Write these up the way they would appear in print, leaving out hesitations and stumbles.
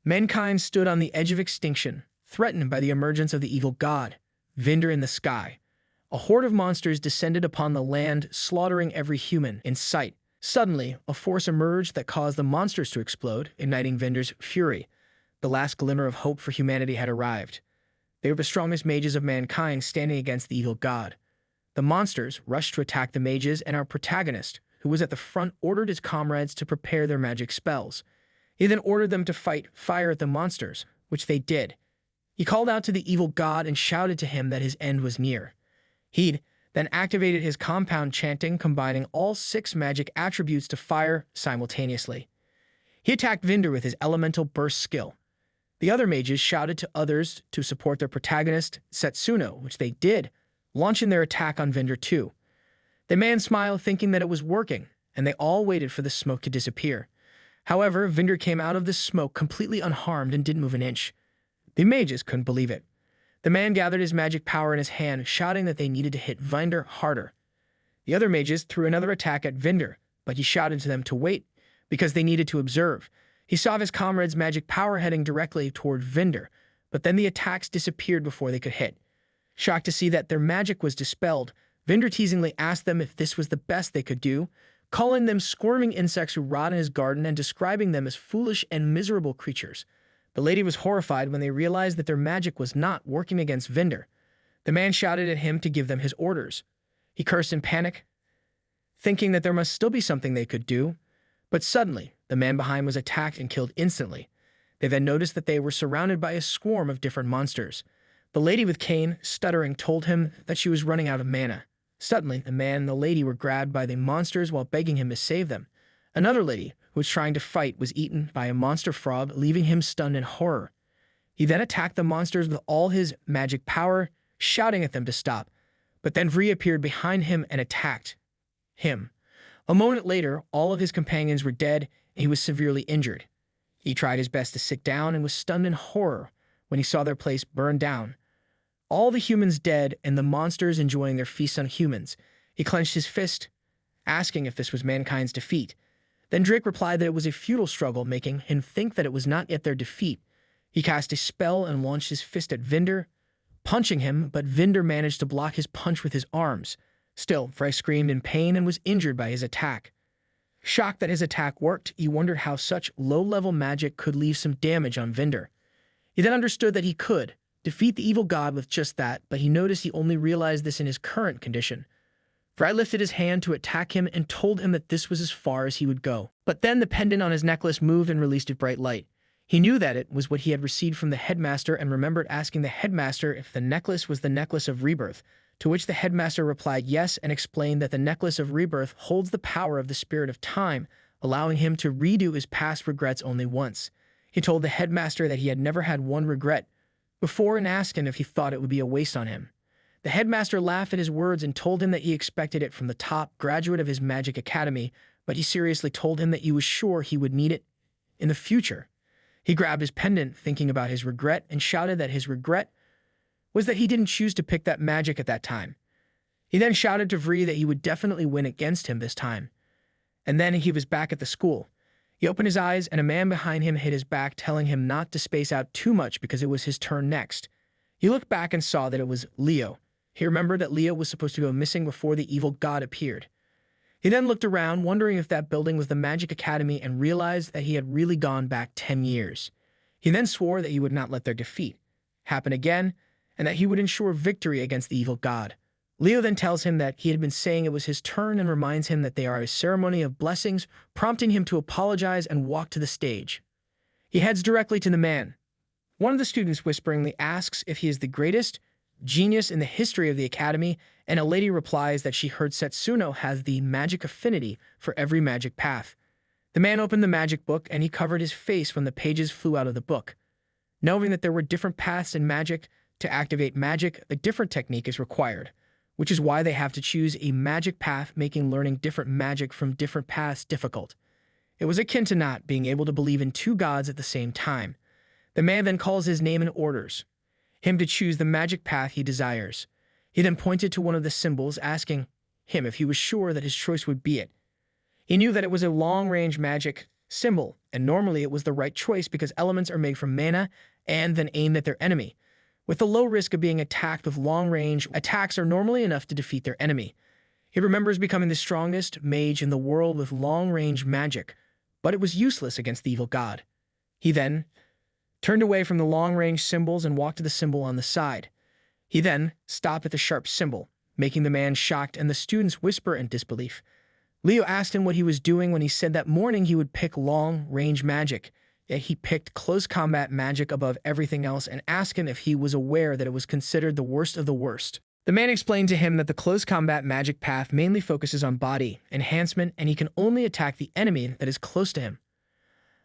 Mankind stood on the edge of extinction, threatened by the emergence of the evil god, Vinder in the sky. A horde of monsters descended upon the land, slaughtering every human in sight. Suddenly, a force emerged that caused the monsters to explode, igniting Vinder's fury. The last glimmer of hope for humanity had arrived. They were the strongest mages of mankind standing against the evil god. The monsters rushed to attack the mages, and our protagonist, who was at the front, ordered his comrades to prepare their magic spells. He then ordered them to fight fire at the monsters, which they did. He called out to the evil god and shouted to him that his end was near. He'd then activated his compound chanting, combining all 6 magic attributes to fire simultaneously. He attacked Vinder with his elemental burst skill. The other mages shouted to others to support their protagonist, Setsuno, which they did, launching their attack on Vinder too. The man smiled, thinking that it was working, and they all waited for the smoke to disappear. However, Vinder came out of the smoke completely unharmed and didn't move an inch. The mages couldn't believe it. The man gathered his magic power in his hand, shouting that they needed to hit Vinder harder. The other mages threw another attack at Vinder, but he shouted to them to wait, because they needed to observe. He saw his comrades' magic power heading directly toward Vinder, but then the attacks disappeared before they could hit. Shocked to see that their magic was dispelled, Vinder teasingly asked them if this was the best they could do, calling them squirming insects who rot in his garden and describing them as foolish and miserable creatures. The lady was horrified when they realized that their magic was not working against Vinder. The man shouted at him to give them his orders. He cursed in panic, thinking that there must still be something they could do. But suddenly, the man behind was attacked and killed instantly. They then noticed that they were surrounded by a swarm of different monsters. The lady with cane, stuttering, told him that she was running out of mana. Suddenly, the man and the lady were grabbed by the monsters while begging him to save them. Another lady, who was trying to fight, was eaten by a monster frog, leaving him stunned in horror. He then attacked the monsters with all his magic power, shouting at them to stop, but then reappeared behind him and attacked him. A moment later, all of his companions were dead, and he was severely injured. He tried his best to sit down and was stunned in horror when he saw their place burn down. All the humans dead and the monsters enjoying their feast on humans. He clenched his fist, asking if this was mankind's defeat. Then Drake replied that it was a futile struggle, making him think that it was not yet their defeat. He cast a spell and launched his fist at Vinder, punching him, but Vinder managed to block his punch with his arms. Still, Frey screamed in pain and was injured by his attack. Shocked that his attack worked, he wondered how such low-level magic could leave some damage on Vinder. He then understood that he could defeat the evil god with just that, but he noticed he only realized this in his current condition. Frey lifted his hand to attack him and told him that this was as far as he would go. But then the pendant on his necklace moved and released a bright light. He knew that it was what he had received from the headmaster and remembered asking the headmaster if the necklace was the necklace of rebirth, to which the headmaster replied yes and explained that the necklace of rebirth holds the power of the spirit of time, allowing him to redo his past regrets only once. He told the headmaster that he had never had one regret before and asked him if he thought it would be a waste on him. The headmaster laughed at his words and told him that he expected it from the top graduate of his magic academy, but he seriously told him that he was sure he would need it in the future. He grabbed his pendant, thinking about his regret, and shouted that his regret was that he didn't choose to pick that magic at that time. He then shouted to Vree that he would definitely win against him this time. And then he was back at the school. He opened his eyes, and a man behind him hit his back, telling him not to space out too much because it was his turn next. He looked back and saw that it was Leo. He remembered that Leo was supposed to go missing before the evil god appeared. He then looked around, wondering if that building was the Magic Academy, and realized that he had really gone back 10 years. He then swore that he would not let their defeat happen again, and that he would ensure victory against the evil god. Leo then tells him that he had been saying it was his turn and reminds him that they are a ceremony of blessings, prompting him to apologize and walk to the stage. He heads directly to the man. One of the students whisperingly asks if he is the greatest genius in the history of the academy, and a lady replies that she heard Setsuno has the magic affinity for every magic path. The man opened the magic book, and he covered his face when the pages flew out of the book. Knowing that there were different paths in magic, to activate magic, a different technique is required, which is why they have to choose a magic path, making learning different magic from different paths difficult. It was akin to not being able to believe in two gods at the same time. The man then calls his name and orders him to choose the magic path he desires. He then pointed to one of the symbols, asking him if he was sure that his choice would be it. He knew that it was a long-range magic symbol, and normally it was the right choice because elements are made from mana and then aimed at their enemy. With the low risk of being attacked with long-range attacks are normally enough to defeat their enemy. He remembers becoming the strongest mage in the world with long-range magic, but it was useless against the evil god. He then turned away from the long-range symbols and walked to the symbol on the side. He then stopped at the sharp symbol, making the man shocked and the students whisper in disbelief. Leo asked him what he was doing when he said that morning he would pick long-range magic, yet he picked close combat magic above everything else and asked him if he was aware that it was considered the worst of the worst. The man explained to him that the close combat magic path mainly focuses on body enhancement and he can only attack the enemy that is close to him.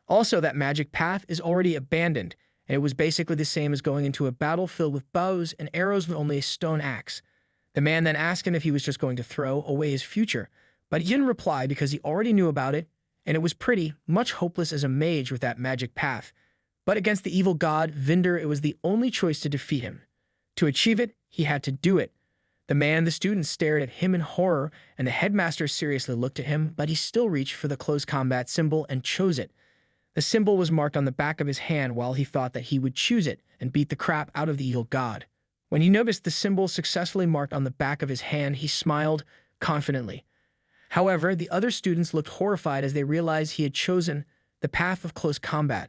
Also, that magic path is already abandoned, and it was basically the same as going into a battle filled with bows and arrows with only a stone axe. The man then asked him if he was just going to throw away his future, but he didn't reply because he already knew about it, and it was pretty much hopeless as a mage with that magic path. But against the evil god, Vinder, it was the only choice to defeat him. To achieve it, he had to do it. The man and the students stared at him in horror, and the headmaster seriously looked at him, but he still reached for the close combat symbol and chose it. The symbol was marked on the back of his hand while he thought that he would choose it and beat the crap out of the evil god. When he noticed the symbol successfully marked on the back of his hand, he smiled confidently. However, the other students looked horrified as they realized he had chosen the path of close combat.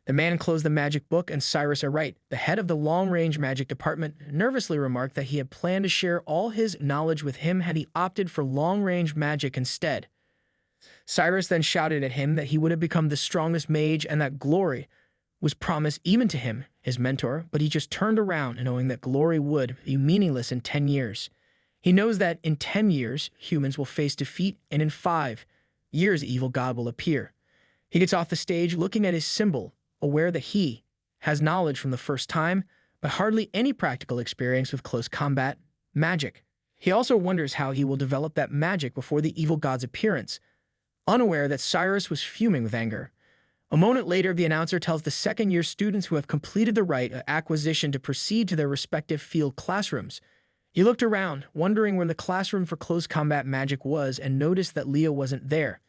The man closed the magic book, and Cyrus Aright, the head of the long-range magic department, nervously remarked that he had planned to share all his knowledge with him had he opted for long-range magic instead. Cyrus then shouted at him that he would have become the strongest mage and that glory was promised even to him, his mentor, but he just turned around knowing that glory would be meaningless in 10 years. He knows that in 10 years, humans will face defeat, and in 5 years, the evil god will appear. He gets off the stage looking at his symbol, aware that he has knowledge from the first time, but hardly any practical experience with close combat magic. He also wonders how he will develop that magic before the evil god's appearance, unaware that Cyrus was fuming with anger. A moment later, the announcer tells the second-year students who have completed the rite of acquisition to proceed to their respective field classrooms. He looked around, wondering where the classroom for close combat magic was, and noticed that Leo wasn't there.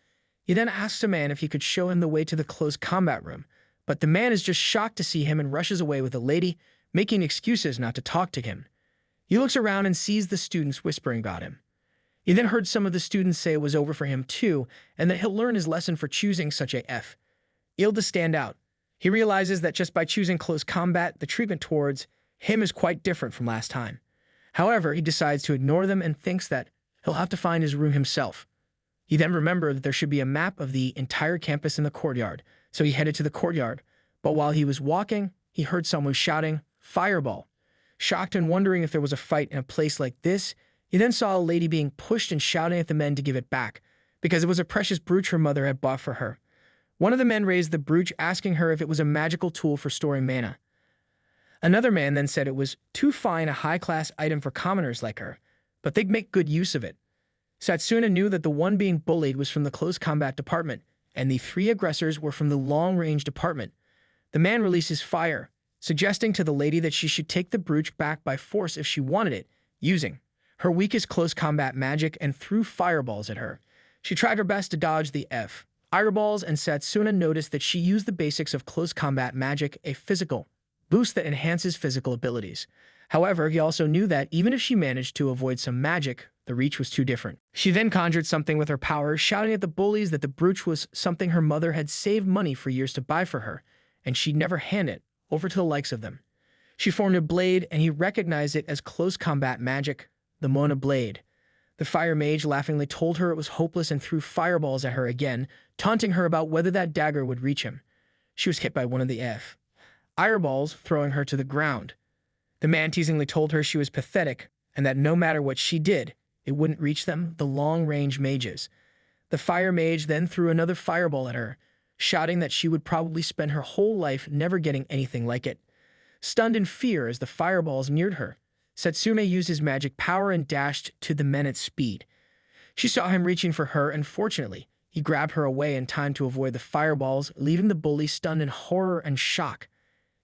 He then asks a man if he could show him the way to the close combat room, but the man is just shocked to see him and rushes away with a lady, making excuses not to talk to him. He looks around and sees the students whispering about him. He then heard some of the students say it was over for him too, and that he'll learn his lesson for choosing such a ill to stand out. He realizes that just by choosing close combat, the treatment towards him is quite different from last time. However, he decides to ignore them and thinks that he'll have to find his room himself. He then remembered that there should be a map of the entire campus in the courtyard, so he headed to the courtyard. But while he was walking, he heard someone shouting, "Fireball!" Shocked and wondering if there was a fight in a place like this, he then saw a lady being pushed and shouting at the men to give it back, because it was a precious brooch her mother had bought for her. One of the men raised the brooch, asking her if it was a magical tool for storing mana. Another man then said it was too fine a high-class item for commoners like her, but they'd make good use of it. Satsuna knew that the one being bullied was from the close combat department, and the 3 aggressors were from the long-range department. The man releases fire, suggesting to the lady that she should take the brooch back by force if she wanted it, using her weakest close combat magic, and threw fireballs at her. She tried her best to dodge the fireballs, and Satsuna noticed that she used the basics of close combat magic, a physical boost that enhances physical abilities. However, he also knew that even if she managed to avoid some magic, the reach was too different. She then conjured something with her power, shouting at the bullies that the brooch was something her mother had saved money for years to buy for her, and she'd never hand it over to the likes of them. She formed a blade, and he recognized it as close combat magic, the Mona blade. The fire mage laughingly told her it was hopeless and threw fireballs at her again, taunting her about whether that dagger would reach him. She was hit by one of the fireballs, throwing her to the ground. The man teasingly told her she was pathetic, and that no matter what she did, it wouldn't reach them, the long-range mages. The fire mage then threw another fireball at her, shouting that she would probably spend her whole life never getting anything like it. Stunned in fear as the fireballs neared her, Satsuma used his magic power and dashed to the men at speed. She saw him reaching for her, and fortunately, he grabbed her away in time to avoid the fireballs, leaving the bully stunned in horror and shock.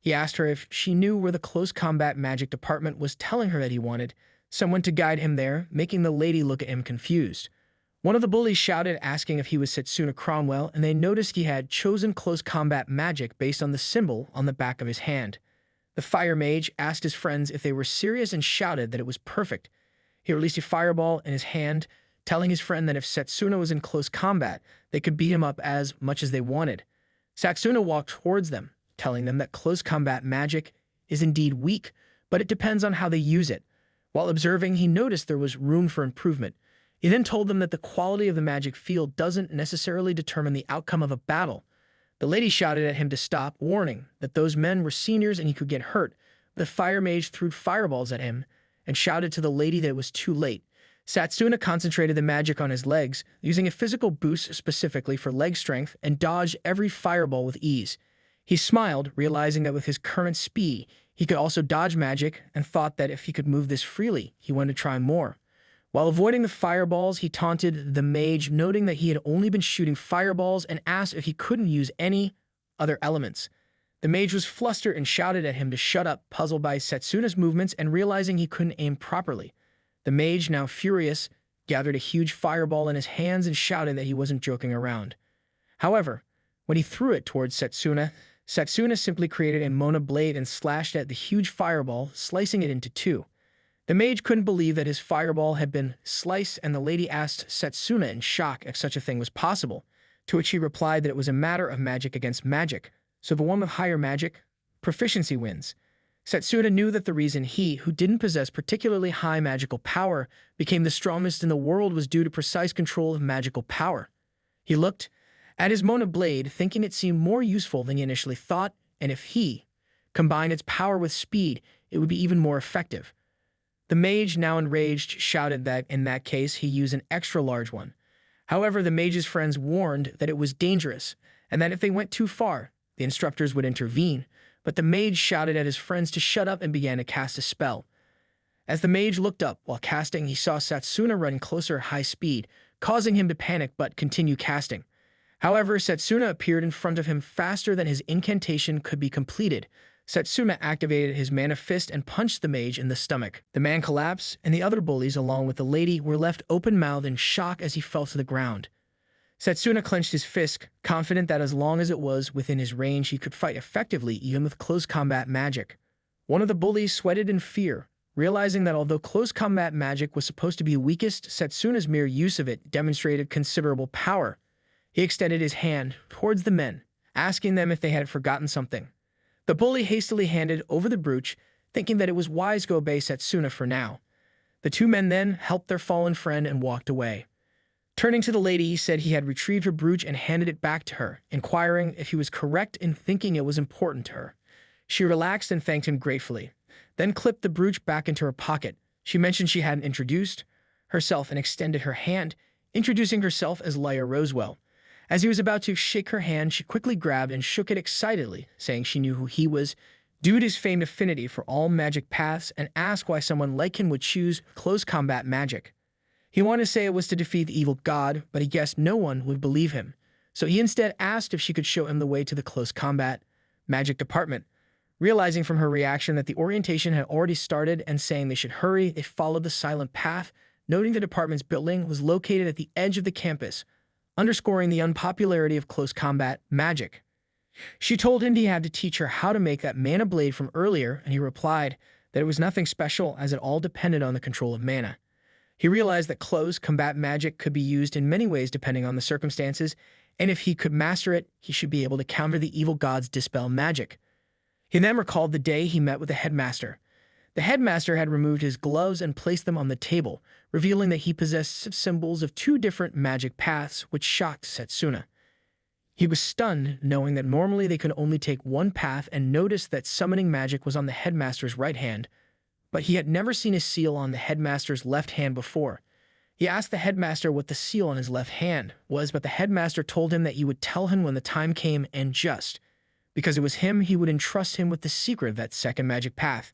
He asked her if she knew where the close combat magic department was, telling her that he wanted someone to guide him there, making the lady look at him confused. One of the bullies shouted, asking if he was Setsuna Cromwell, and they noticed he had chosen close combat magic based on the symbol on the back of his hand. The fire mage asked his friends if they were serious and shouted that it was perfect. He released a fireball in his hand, telling his friend that if Setsuna was in close combat, they could beat him up as much as they wanted. Setsuna walked towards them, telling them that close combat magic is indeed weak, but it depends on how they use it. While observing, he noticed there was room for improvement. He then told them that the quality of the magic field doesn't necessarily determine the outcome of a battle. The lady shouted at him to stop, warning that those men were seniors and he could get hurt. The fire mage threw fireballs at him and shouted to the lady that it was too late. Setsuna concentrated the magic on his legs, using a physical boost specifically for leg strength, and dodged every fireball with ease. He smiled, realizing that with his current speed, he could also dodge magic, and thought that if he could move this freely, he wanted to try more. While avoiding the fireballs, he taunted the mage, noting that he had only been shooting fireballs, and asked if he couldn't use any other elements. The mage was flustered and shouted at him to shut up, puzzled by Setsuna's movements and realizing he couldn't aim properly. The mage, now furious, gathered a huge fireball in his hands and shouted that he wasn't joking around. However, when he threw it towards Setsuna, Setsuna simply created a Mona blade and slashed at the huge fireball, slicing it into two. The mage couldn't believe that his fireball had been sliced, and the lady asked Setsuna in shock if such a thing was possible, to which he replied that it was a matter of magic against magic, so the one with higher magic proficiency wins. Setsuna knew that the reason he, who didn't possess particularly high magical power, became the strongest in the world was due to precise control of magical power. He looked at his Mona blade, thinking it seemed more useful than he initially thought, and if he combined its power with speed, it would be even more effective. The mage, now enraged, shouted that in that case he use an extra large one. However, the mage's friends warned that it was dangerous, and that if they went too far, the instructors would intervene, but the mage shouted at his friends to shut up and began to cast a spell. As the mage looked up while casting, he saw Setsuna run closer at high speed, causing him to panic but continue casting. However, Setsuna appeared in front of him faster than his incantation could be completed. Setsuna activated his mana fist and punched the mage in the stomach. The man collapsed, and the other bullies, along with the lady, were left open-mouthed in shock as he fell to the ground. Setsuna clenched his fist, confident that as long as it was within his range, he could fight effectively even with close combat magic. One of the bullies sweated in fear, realizing that although close combat magic was supposed to be weakest, Setsuna's mere use of it demonstrated considerable power. He extended his hand towards the men, asking them if they had forgotten something. The bully hastily handed over the brooch, thinking that it was wise to obey Setsuna for now. The two men then helped their fallen friend and walked away. Turning to the lady, he said he had retrieved her brooch and handed it back to her, inquiring if he was correct in thinking it was important to her. She relaxed and thanked him gratefully, then clipped the brooch back into her pocket. She mentioned she hadn't introduced herself and extended her hand, introducing herself as Leia Rosewell. As he was about to shake her hand, she quickly grabbed and shook it excitedly, saying she knew who he was, due to his famed affinity for all magic paths, and asked why someone like him would choose close combat magic. He wanted to say it was to defeat the evil god, but he guessed no one would believe him, so he instead asked if she could show him the way to the close combat magic department. Realizing from her reaction that the orientation had already started and saying they should hurry, they followed the silent path, noting the department's building was located at the edge of the campus, underscoring the unpopularity of close combat magic. She told him he had to teach her how to make that mana blade from earlier, and he replied that it was nothing special as it all depended on the control of mana. He realized that close combat magic could be used in many ways depending on the circumstances, and if he could master it, he should be able to counter the evil god's dispel magic. He then recalled the day he met with the headmaster. The headmaster had removed his gloves and placed them on the table, revealing that he possessed symbols of two different magic paths, which shocked Setsuna. He was stunned, knowing that normally they could only take one path, and noticed that summoning magic was on the headmaster's right hand, but he had never seen a seal on the headmaster's left hand before. He asked the headmaster what the seal on his left hand was, but the headmaster told him that he would tell him when the time came, and just because it was him, he would entrust him with the secret of that second magic path.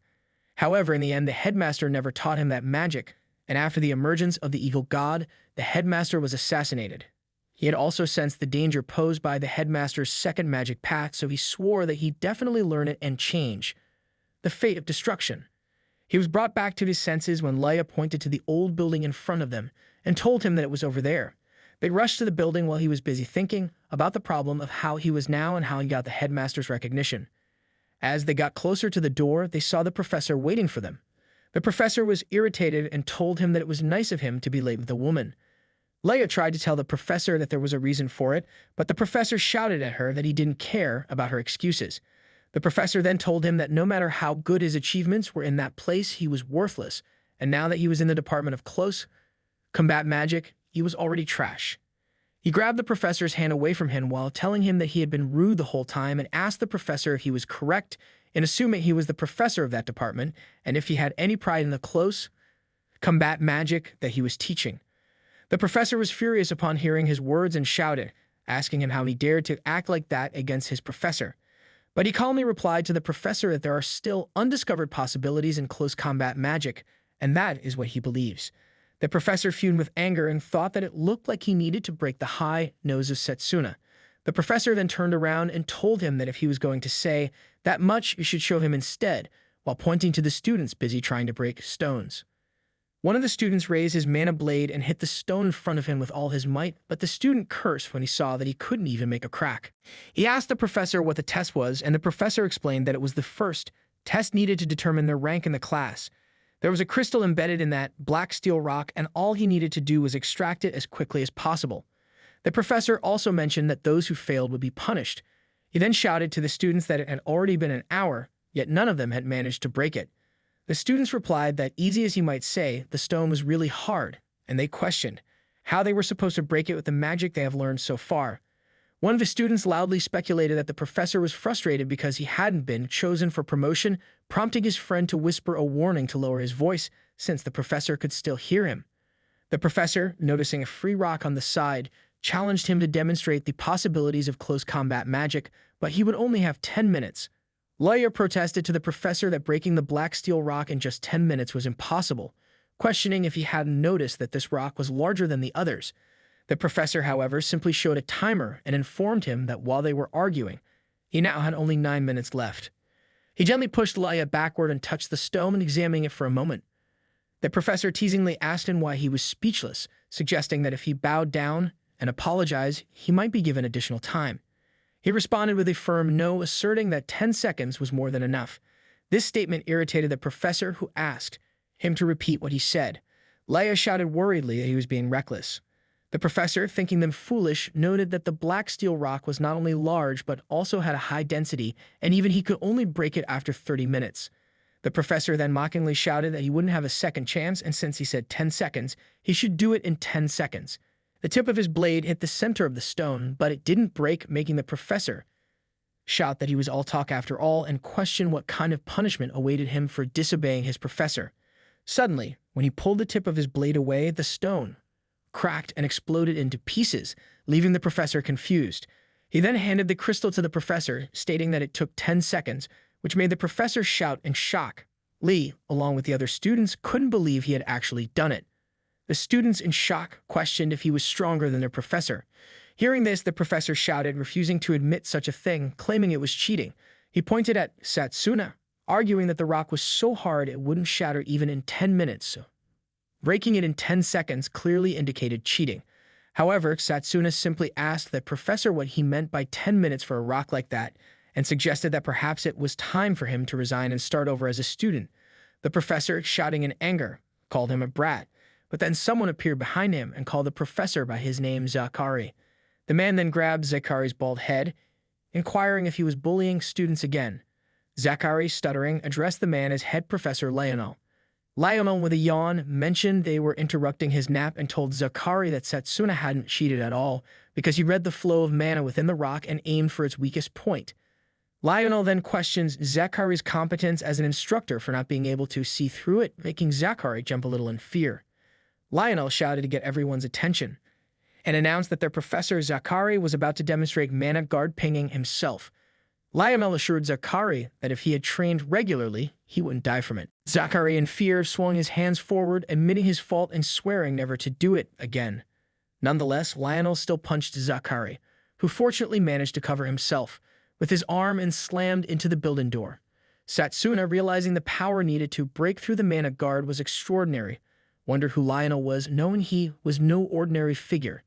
However, in the end, the headmaster never taught him that magic, and after the emergence of the evil god, the headmaster was assassinated. He had also sensed the danger posed by the headmaster's second magic path, so he swore that he'd definitely learn it and change the fate of destruction. He was brought back to his senses when Leia pointed to the old building in front of them and told him that it was over there. They rushed to the building while he was busy thinking about the problem of how he was now and how he got the headmaster's recognition. As they got closer to the door, they saw the professor waiting for them. The professor was irritated and told him that it was nice of him to be late with the woman. Leia tried to tell the professor that there was a reason for it, but the professor shouted at her that he didn't care about her excuses. The professor then told him that no matter how good his achievements were in that place, he was worthless, and now that he was in the Department of Close Combat Magic, he was already trash. He grabbed the professor's hand away from him while telling him that he had been rude the whole time and asked the professor if he was correct in assuming he was the professor of that department and if he had any pride in the close combat magic that he was teaching. The professor was furious upon hearing his words and shouted, asking him how he dared to act like that against his professor. But he calmly replied to the professor that there are still undiscovered possibilities in close combat magic, and that is what he believes. The professor fumed with anger and thought that it looked like he needed to break the high nose of Setsuna. The professor then turned around and told him that if he was going to say that much, you should show him instead, while pointing to the students busy trying to break stones. One of the students raised his mana blade and hit the stone in front of him with all his might, but the student cursed when he saw that he couldn't even make a crack. He asked the professor what the test was, and the professor explained that it was the first test needed to determine their rank in the class. There was a crystal embedded in that black steel rock, and all he needed to do was extract it as quickly as possible. The professor also mentioned that those who failed would be punished. He then shouted to the students that it had already been an hour, yet none of them had managed to break it. The students replied that, easy as you might say, the stone was really hard, and they questioned how they were supposed to break it with the magic they have learned so far. One of the students loudly speculated that the professor was frustrated because he hadn't been chosen for promotion, prompting his friend to whisper a warning to lower his voice, since the professor could still hear him. The professor, noticing a free rock on the side, challenged him to demonstrate the possibilities of close combat magic, but he would only have 10 minutes. Leia protested to the professor that breaking the black steel rock in just 10 minutes was impossible, questioning if he hadn't noticed that this rock was larger than the others. The professor, however, simply showed a timer and informed him that while they were arguing, he now had only 9 minutes left. He gently pushed Leia backward and touched the stone, examining it for a moment. The professor teasingly asked him why he was speechless, suggesting that if he bowed down and apologized, he might be given additional time. He responded with a firm no, asserting that 10 seconds was more than enough. This statement irritated the professor, who asked him to repeat what he said. Leia shouted worriedly that he was being reckless. The professor, thinking them foolish, noted that the black steel rock was not only large but also had a high density, and even he could only break it after 30 minutes. The professor then mockingly shouted that he wouldn't have a second chance, and since he said 10 seconds, he should do it in 10 seconds. The tip of his blade hit the center of the stone, but it didn't break, making the professor shout that he was all talk after all and question what kind of punishment awaited him for disobeying his professor. Suddenly, when he pulled the tip of his blade away, the stone cracked and exploded into pieces, leaving the professor confused. He then handed the crystal to the professor, stating that it took 10 seconds, which made the professor shout in shock. Lee, along with the other students, couldn't believe he had actually done it. The students, in shock, questioned if he was stronger than their professor. Hearing this, the professor shouted, refusing to admit such a thing, claiming it was cheating. He pointed at Setsuna, arguing that the rock was so hard it wouldn't shatter even in 10 minutes. So breaking it in 10 seconds clearly indicated cheating. However, Setsuna simply asked the professor what he meant by 10 minutes for a rock like that, and suggested that perhaps it was time for him to resign and start over as a student. The professor, shouting in anger, called him a brat. But then someone appeared behind him and called the professor by his name, Zakari. The man then grabbed Zakari's bald head, inquiring if he was bullying students again. Zakari, stuttering, addressed the man as head professor Lionel. Lionel, with a yawn, mentioned they were interrupting his nap and told Zakari that Setsuna hadn't cheated at all because he read the flow of mana within the rock and aimed for its weakest point. Lionel then questions Zakari's competence as an instructor for not being able to see through it, making Zakari jump a little in fear. Lionel shouted to get everyone's attention and announced that their professor Zakari was about to demonstrate mana guard pinging himself. Lionel assured Zakari that if he had trained regularly, he wouldn't die from it. Zakari, in fear, swung his hands forward, admitting his fault and swearing never to do it again. Nonetheless, Lionel still punched Zakari, who fortunately managed to cover himself with his arm and slammed into the building door. Setsuna, realizing the power needed to break through the mana guard was extraordinary, wondered who Lionel was, knowing he was no ordinary figure.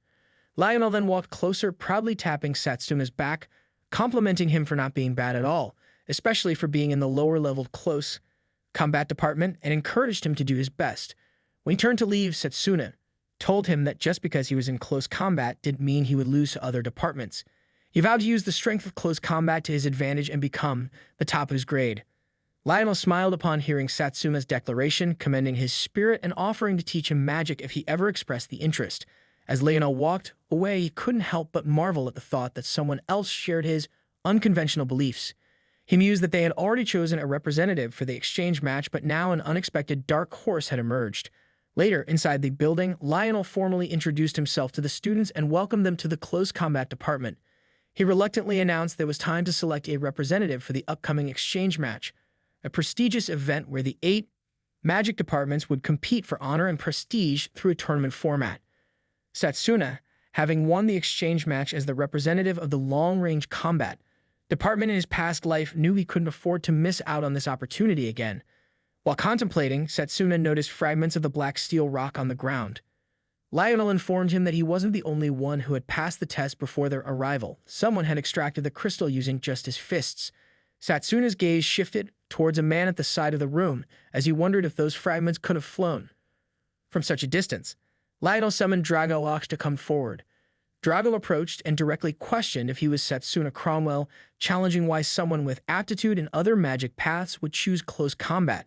Lionel then walked closer, proudly tapping Satsuna's back, complimenting him for not being bad at all, especially for being in the lower-level close combat department, and encouraged him to do his best. When he turned to leave, Satsuna told him that just because he was in close combat didn't mean he would lose to other departments. He vowed to use the strength of close combat to his advantage and become the top of his grade. Lionel smiled upon hearing Satsuma's declaration, commending his spirit and offering to teach him magic if he ever expressed the interest. As Lionel walked away, he couldn't help but marvel at the thought that someone else shared his unconventional beliefs. He mused that they had already chosen a representative for the exchange match, but now an unexpected dark horse had emerged. Later, inside the building, Lionel formally introduced himself to the students and welcomed them to the close combat department. He reluctantly announced there was time to select a representative for the upcoming exchange match, a prestigious event where the 8 magic departments would compete for honor and prestige through a tournament format. Satsuna, having won the exchange match as the representative of the long-range combat department in his past life, knew he couldn't afford to miss out on this opportunity again. While contemplating, Satsuna noticed fragments of the black steel rock on the ground. Lionel informed him that he wasn't the only one who had passed the test before their arrival. Someone had extracted the crystal using just his fists. Satsuna's gaze shifted towards a man at the side of the room, as he wondered if those fragments could have flown from such a distance. Lionel summoned Drago to come forward. Drago approached and directly questioned if he was Satsuna Cromwell, challenging why someone with aptitude in other magic paths would choose close combat.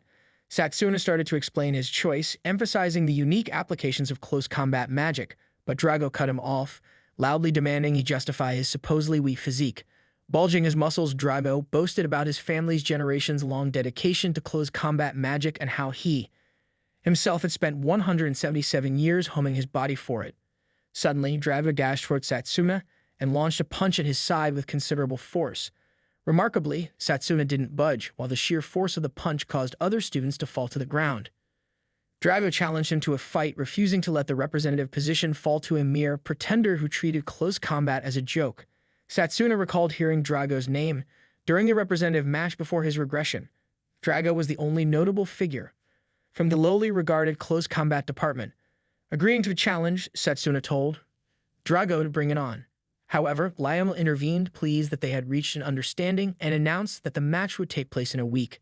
Satsuna started to explain his choice, emphasizing the unique applications of close combat magic, but Drago cut him off, loudly demanding he justify his supposedly weak physique. Bulging his muscles, Drago boasted about his family's generations-long dedication to close combat magic and how he himself had spent 177 years homing his body for it. Suddenly, Drago dashed towards Satsuna and launched a punch at his side with considerable force. Remarkably, Satsuna didn't budge, while the sheer force of the punch caused other students to fall to the ground. Drago challenged him to a fight, refusing to let the representative position fall to a mere pretender who treated close combat as a joke. Satsuna recalled hearing Drago's name during a representative match before his regression. Drago was the only notable figure from the lowly regarded close combat department. Agreeing to a challenge, Satsuna told Drago to bring it on. However, Lionel intervened, pleased that they had reached an understanding, and announced that the match would take place in a week.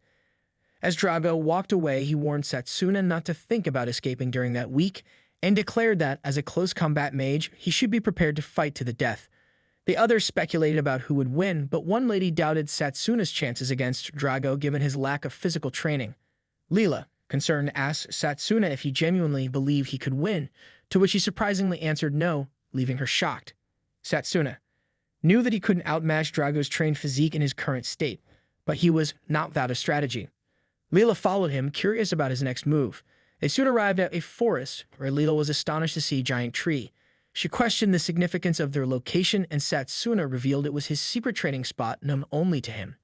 As Drago walked away, he warned Satsuna not to think about escaping during that week, and declared that, as a close combat mage, he should be prepared to fight to the death. The others speculated about who would win, but one lady doubted Satsuna's chances against Drago given his lack of physical training. Leela, concerned, asked Satsuna if he genuinely believed he could win, to which he surprisingly answered no, leaving her shocked. Satsuna knew that he couldn't outmatch Drago's trained physique in his current state, but he was not without a strategy. Leela followed him, curious about his next move. They soon arrived at a forest, where Leela was astonished to see a giant tree. She questioned the significance of their location, and Satsuna revealed it was his secret training spot known only to him.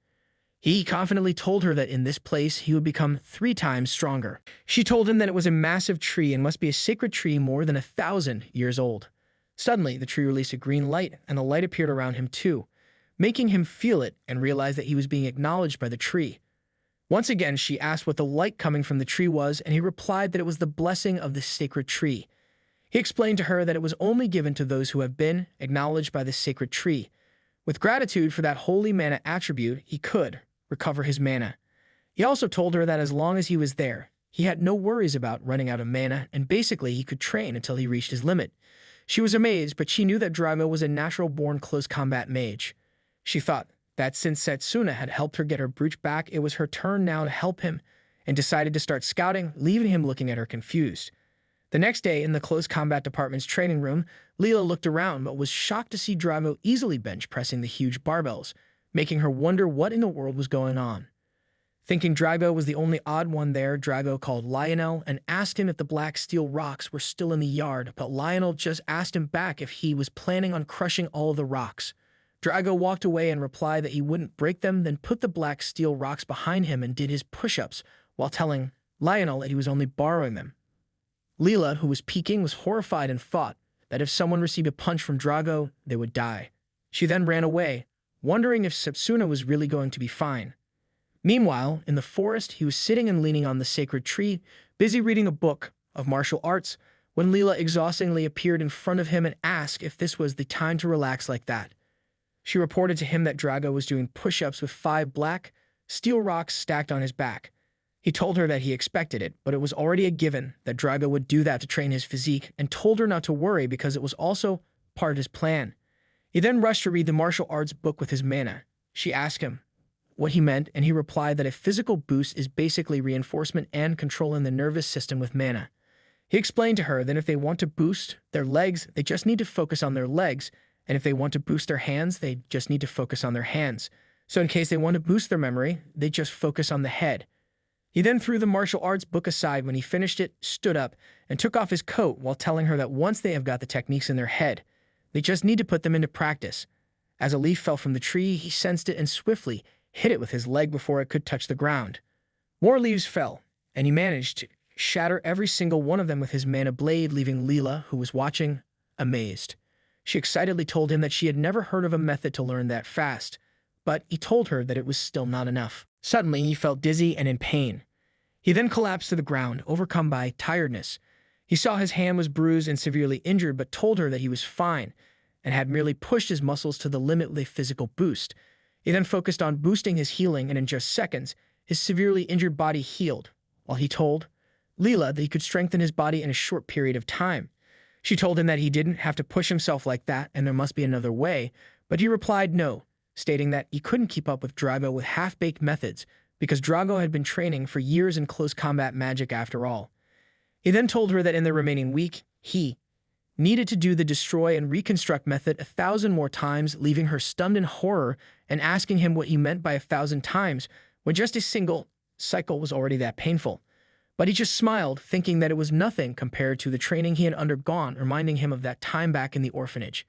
He confidently told her that in this place he would become 3 times stronger. She told him that it was a massive tree and must be a sacred tree more than 1,000 years old. Suddenly, the tree released a green light, and the light appeared around him too, making him feel it and realize that he was being acknowledged by the tree. Once again, she asked what the light coming from the tree was, and he replied that it was the blessing of the sacred tree. He explained to her that it was only given to those who have been acknowledged by the sacred tree. With gratitude for that holy mana attribute, he could recover his mana. He also told her that as long as he was there, he had no worries about running out of mana, and basically he could train until he reached his limit. She was amazed, but she knew that Drago was a natural-born close combat mage. She thought that since Satsuna had helped her get her brooch back, it was her turn now to help him, and decided to start scouting, leaving him looking at her confused. The next day, in the close combat department's training room, Leela looked around but was shocked to see Drago easily bench pressing the huge barbells, making her wonder what in the world was going on. Thinking Drago was the only odd one there, Drago called Lionel and asked him if the black steel rocks were still in the yard, but Lionel just asked him back if he was planning on crushing all of the rocks. Drago walked away and replied that he wouldn't break them, then put the black steel rocks behind him and did his push-ups, while telling Lionel that he was only borrowing them. Leela, who was peeking, was horrified and thought that if someone received a punch from Drago, they would die. She then ran away, wondering if Satsuna was really going to be fine. Meanwhile, in the forest, he was sitting and leaning on the sacred tree, busy reading a book of martial arts, when Leela exhaustingly appeared in front of him and asked if this was the time to relax like that. She reported to him that Drago was doing push-ups with 5 black, steel rocks stacked on his back. He told her that he expected it, but it was already a given that Drago would do that to train his physique, and told her not to worry because it was also part of his plan. He then rushed to read the martial arts book with his mana. She asked him what he meant, and he replied that a physical boost is basically reinforcement and controlling the nervous system with mana. He explained to her that if they want to boost their legs, they just need to focus on their legs, and if they want to boost their hands, they just need to focus on their hands. So in case they want to boost their memory, they just focus on the head. He then threw the martial arts book aside when he finished it, stood up, and took off his coat while telling her that once they have got the techniques in their head, they just need to put them into practice. As a leaf fell from the tree, he sensed it and swiftly hit it with his leg before it could touch the ground. More leaves fell, and he managed to shatter every single one of them with his mana blade, leaving Leela, who was watching, amazed. She excitedly told him that she had never heard of a method to learn that fast, but he told her that it was still not enough. Suddenly, he felt dizzy and in pain. He then collapsed to the ground, overcome by tiredness. He saw his hand was bruised and severely injured, but told her that he was fine and had merely pushed his muscles to the limit with a physical boost. He then focused on boosting his healing, and in just seconds, his severely injured body healed, while he told Leela that he could strengthen his body in a short period of time. She told him that he didn't have to push himself like that and there must be another way, but he replied no, stating that he couldn't keep up with Drago with half-baked methods because Drago had been training for years in close combat magic after all. He then told her that in the remaining week, he needed to do the destroy and reconstruct method 1,000 more times, leaving her stunned in horror and asking him what he meant by 1,000 times when just a single cycle was already that painful. But he just smiled, thinking that it was nothing compared to the training he had undergone, reminding him of that time back in the orphanage.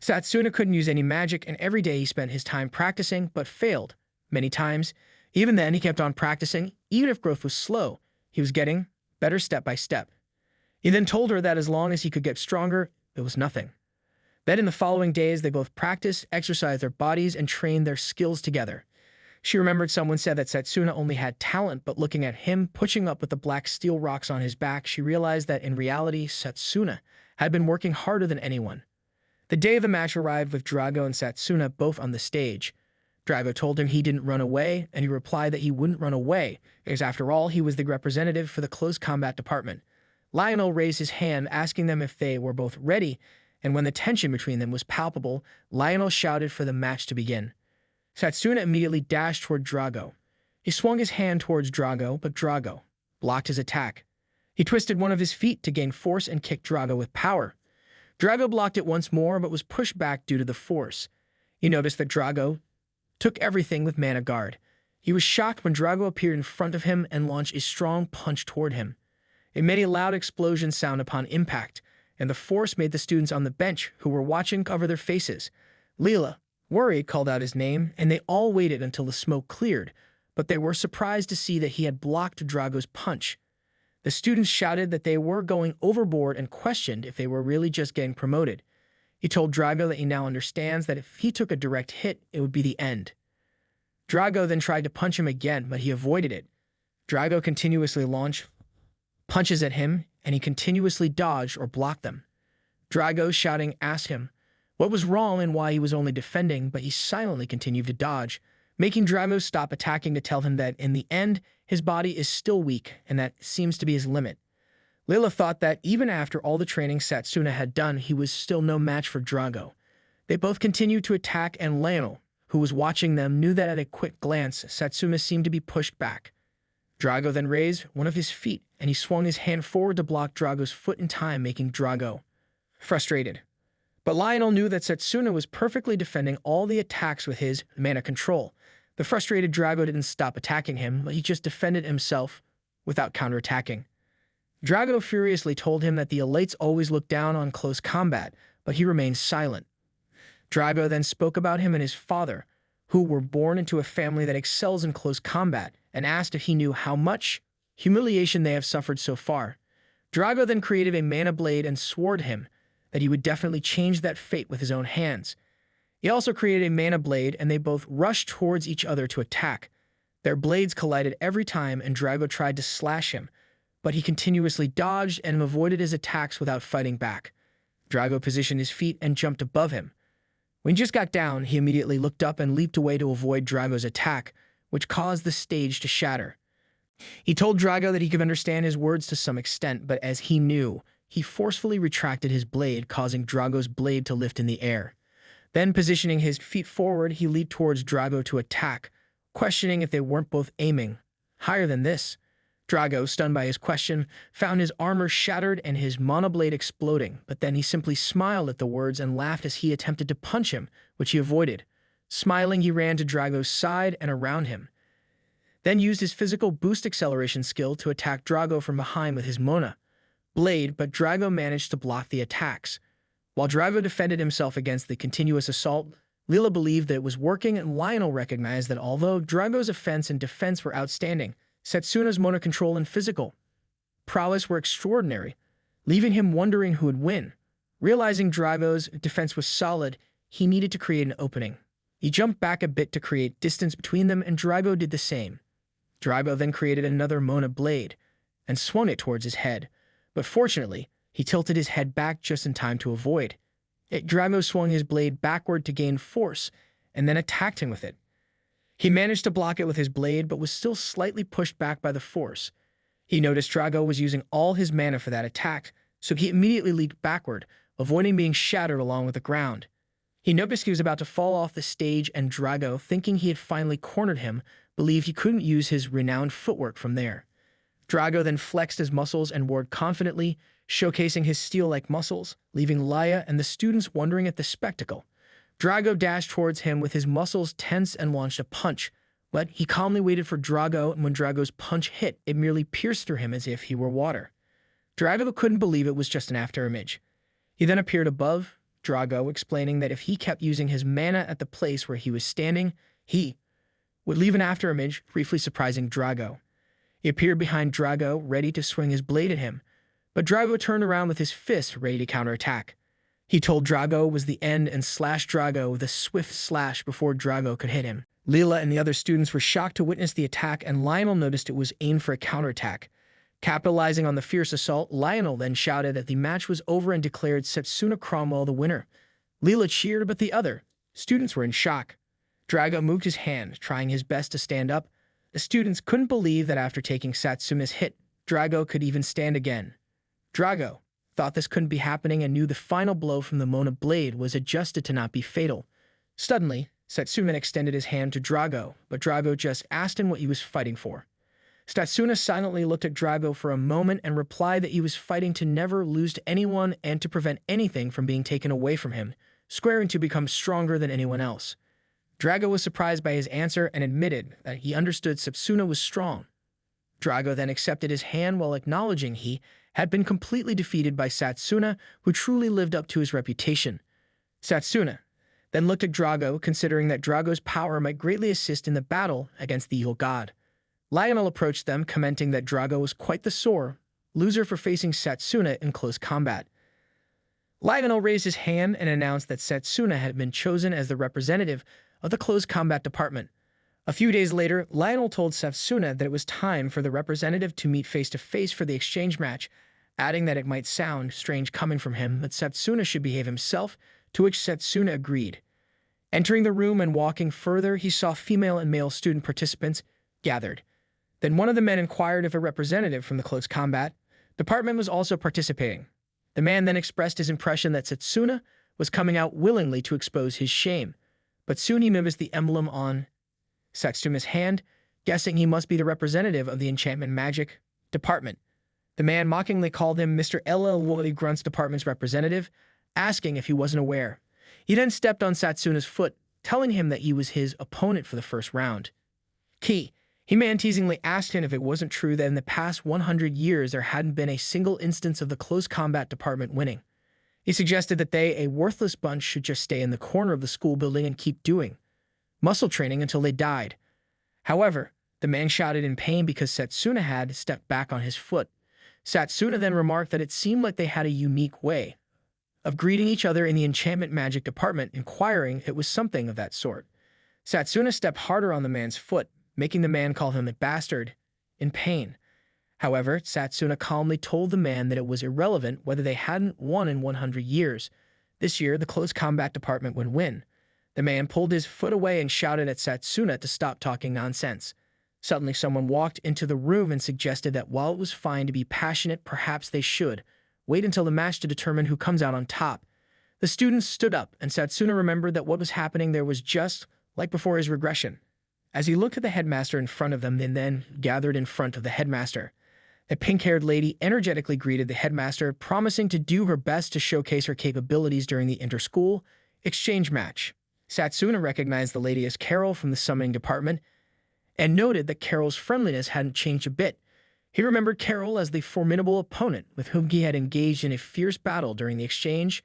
Satsuna couldn't use any magic, and every day he spent his time practicing, but failed many times. Even then, he kept on practicing, even if growth was slow. He was getting better step by step. He then told her that as long as he could get stronger, it was nothing. Then in the following days, they both practiced, exercised their bodies, and trained their skills together. She remembered someone said that Satsuna only had talent, but looking at him pushing up with the black steel rocks on his back, she realized that in reality, Satsuna had been working harder than anyone. The day of the match arrived with Drago and Satsuna both on the stage. Drago told him he didn't run away, and he replied that he wouldn't run away, because after all, he was the representative for the close combat department. Lionel raised his hand, asking them if they were both ready, and when the tension between them was palpable, Lionel shouted for the match to begin. Satsuna immediately dashed toward Drago. He swung his hand towards Drago, but Drago blocked his attack. He twisted one of his feet to gain force and kicked Drago with power. Drago blocked it once more, but was pushed back due to the force. He noticed that Drago took everything with mana guard. He was shocked when Drago appeared in front of him and launched a strong punch toward him. It made a loud explosion sound upon impact, and the force made the students on the bench who were watching cover their faces. Leela, worried, called out his name, and they all waited until the smoke cleared, but they were surprised to see that he had blocked Drago's punch. The students shouted that they were going overboard and questioned if they were really just getting promoted. He told Drago that he now understands that if he took a direct hit, it would be the end. Drago then tried to punch him again, but he avoided it. Drago continuously launched punches at him, and he continuously dodged or blocked them. Drago, shouting, asked him what was wrong and why he was only defending, but he silently continued to dodge, making Drago stop attacking to tell him that in the end, his body is still weak, and that seems to be his limit. Leela thought that even after all the training Satsuna had done, he was still no match for Drago. They both continued to attack, and Lionel, who was watching them, knew that at a quick glance, Satsuma seemed to be pushed back. Drago then raised one of his feet, and he swung his hand forward to block Drago's foot in time, making Drago frustrated. But Lionel knew that Satsuna was perfectly defending all the attacks with his mana control. The frustrated Drago didn't stop attacking him, but he just defended himself without counterattacking. Drago furiously told him that the elites always look down on close combat, but he remained silent. Drago then spoke about him and his father, who were born into a family that excels in close combat, and asked if he knew how much humiliation they have suffered so far. Drago then created a mana blade and swore to him that he would definitely change that fate with his own hands. He also created a mana blade, and they both rushed towards each other to attack. Their blades collided every time, and Drago tried to slash him, but he continuously dodged and avoided his attacks without fighting back. Drago positioned his feet and jumped above him. When he just got down, he immediately looked up and leaped away to avoid Drago's attack, which caused the stage to shatter. He told Drago that he could understand his words to some extent, but as he knew, he forcefully retracted his blade, causing Drago's blade to lift in the air. Then, positioning his feet forward, he leaped towards Drago to attack, questioning if they weren't both aiming higher than this. Drago, stunned by his question, found his armor shattered and his monoblade exploding, but then he simply smiled at the words and laughed as he attempted to punch him, which he avoided. Smiling, he ran to Drago's side and around him, then used his physical boost acceleration skill to attack Drago from behind with his Mona blade, but Drago managed to block the attacks. While Drago defended himself against the continuous assault, Lila believed that it was working, and Lionel recognized that although Drago's offense and defense were outstanding, Setsuna's Mona control and physical prowess were extraordinary, leaving him wondering who would win. Realizing Drago's defense was solid, he needed to create an opening. He jumped back a bit to create distance between them, and Drago did the same. Drago then created another Mona blade and swung it towards his head, but fortunately, he tilted his head back just in time to avoid it. Drago swung his blade backward to gain force and then attacked him with it. He managed to block it with his blade, but was still slightly pushed back by the force. He noticed Drago was using all his mana for that attack, so he immediately leaped backward, avoiding being shattered along with the ground. He noticed he was about to fall off the stage, and Drago, thinking he had finally cornered him, believed he couldn't use his renowned footwork from there. Drago then flexed his muscles and warred confidently, showcasing his steel-like muscles, leaving Laya and the students wondering at the spectacle. Drago dashed towards him with his muscles tense and launched a punch, but he calmly waited for Drago, and when Drago's punch hit, it merely pierced through him as if he were water. Drago couldn't believe it was just an afterimage. He then appeared above Drago, explaining that if he kept using his mana at the place where he was standing, he would leave an afterimage, briefly surprising Drago. He appeared behind Drago, ready to swing his blade at him, but Drago turned around with his fist, ready to counterattack. He told Drago it was the end and slashed Drago with a swift slash before Drago could hit him. Lila and the other students were shocked to witness the attack, and Lionel noticed it was aimed for a counterattack. Capitalizing on the fierce assault, Lionel then shouted that the match was over and declared Setsuna Cromwell the winner. Lila cheered, but the other students were in shock. Drago moved his hand, trying his best to stand up. The students couldn't believe that after taking Satsuma's hit, Drago could even stand again. Drago thought this couldn't be happening and knew the final blow from the Mona blade was adjusted to not be fatal. Suddenly, Satsuma extended his hand to Drago, but Drago just asked him what he was fighting for. Satsuna silently looked at Drago for a moment and replied that he was fighting to never lose to anyone and to prevent anything from being taken away from him, swearing to become stronger than anyone else. Drago was surprised by his answer and admitted that he understood Satsuna was strong. Drago then accepted his hand while acknowledging he had been completely defeated by Satsuna, who truly lived up to his reputation. Satsuna then looked at Drago, considering that Drago's power might greatly assist in the battle against the evil god. Lionel approached them, commenting that Drago was quite the sore loser for facing Satsuna in close combat. Lionel raised his hand and announced that Satsuna had been chosen as the representative of the close combat department. A few days later, Lionel told Satsuna that it was time for the representative to meet face-to-face for the exchange match, adding that it might sound strange coming from him, but Satsuna should behave himself, to which Satsuna agreed. Entering the room and walking further, he saw female and male student participants gathered. Then one of the men inquired if a representative from the close combat department was also participating. The man then expressed his impression that Satsuna was coming out willingly to expose his shame, but soon he noticed the emblem on Satsuma's hand, guessing he must be the representative of the enchantment magic department. The man mockingly called him Mr. LL Woolly Grunt's department's representative, asking if he wasn't aware. He then stepped on Satsuna's foot, telling him that he was his opponent for the first round. He man-teasingly asked him if it wasn't true that in the past 100 years there hadn't been a single instance of the close combat department winning. He suggested that they, a worthless bunch, should just stay in the corner of the school building and keep doing muscle training until they died. However, the man shouted in pain because Satsuna had stepped back on his foot. Satsuna then remarked that it seemed like they had a unique way of greeting each other in the enchantment magic department, inquiring if it was something of that sort. Satsuna stepped harder on the man's foot, making the man call him a bastard in pain. However, Satsuna calmly told the man that it was irrelevant whether they hadn't won in 100 years. This year, the close combat department would win. The man pulled his foot away and shouted at Satsuna to stop talking nonsense. Suddenly, someone walked into the room and suggested that while it was fine to be passionate, perhaps they should wait until the match to determine who comes out on top. The students stood up, and Satsuna remembered that what was happening there was just like before his regression. As he looked at the headmaster in front of them, they then gathered in front of the headmaster. The pink-haired lady energetically greeted the headmaster, promising to do her best to showcase her capabilities during the inter-school exchange match. Satsuna recognized the lady as Carol from the summoning department and noted that Carol's friendliness hadn't changed a bit. He remembered Carol as the formidable opponent with whom he had engaged in a fierce battle during the exchange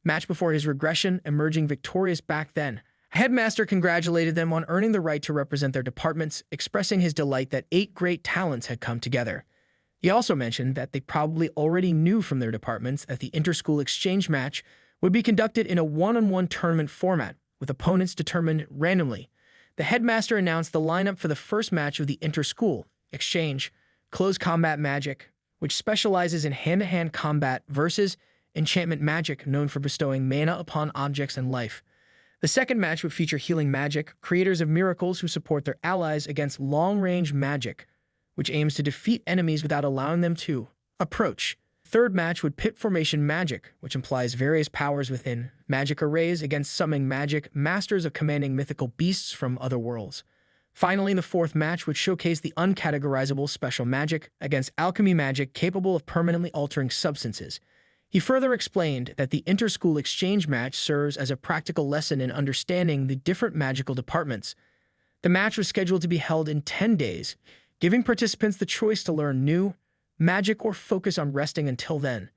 match before his regression, emerging victorious back then. Headmaster congratulated them on earning the right to represent their departments, expressing his delight that 8 great talents had come together. He also mentioned that they probably already knew from their departments that the inter-school exchange match would be conducted in a one-on-one tournament format, with opponents determined randomly. The headmaster announced the lineup for the first match of the inter-school exchange, Close Combat Magic, which specializes in hand-to-hand combat versus enchantment magic, known for bestowing mana upon objects and life. The second match would feature healing magic, creators of miracles who support their allies against long-range magic, which aims to defeat enemies without allowing them to approach. Third match would pit formation magic, which implies various powers within magic arrays against summoning magic, masters of commanding mythical beasts from other worlds. Finally, the fourth match would showcase the uncategorizable special magic against alchemy magic capable of permanently altering substances. He further explained that the inter-school exchange match serves as a practical lesson in understanding the different magical departments. The match was scheduled to be held in 10 days, giving participants the choice to learn new magic or focus on resting until then.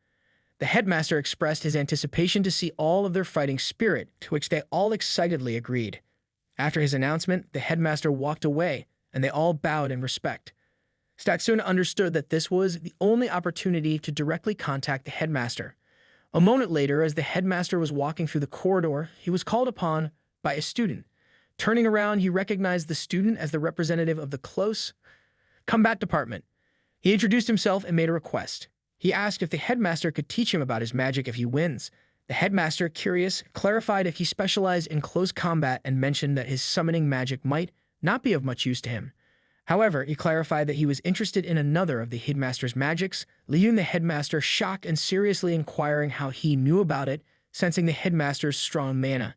The headmaster expressed his anticipation to see all of their fighting spirit, to which they all excitedly agreed. After his announcement, the headmaster walked away, and they all bowed in respect. Satsuna understood that this was the only opportunity to directly contact the headmaster. A moment later, as the headmaster was walking through the corridor, he was called upon by a student. Turning around, he recognized the student as the representative of the close combat department. He introduced himself and made a request. He asked if the headmaster could teach him about his magic if he wins. The headmaster, curious, clarified if he specialized in close combat and mentioned that his summoning magic might not be of much use to him. However, he clarified that he was interested in another of the headmaster's magics, leaving the headmaster shocked and seriously inquiring how he knew about it, sensing the headmaster's strong mana.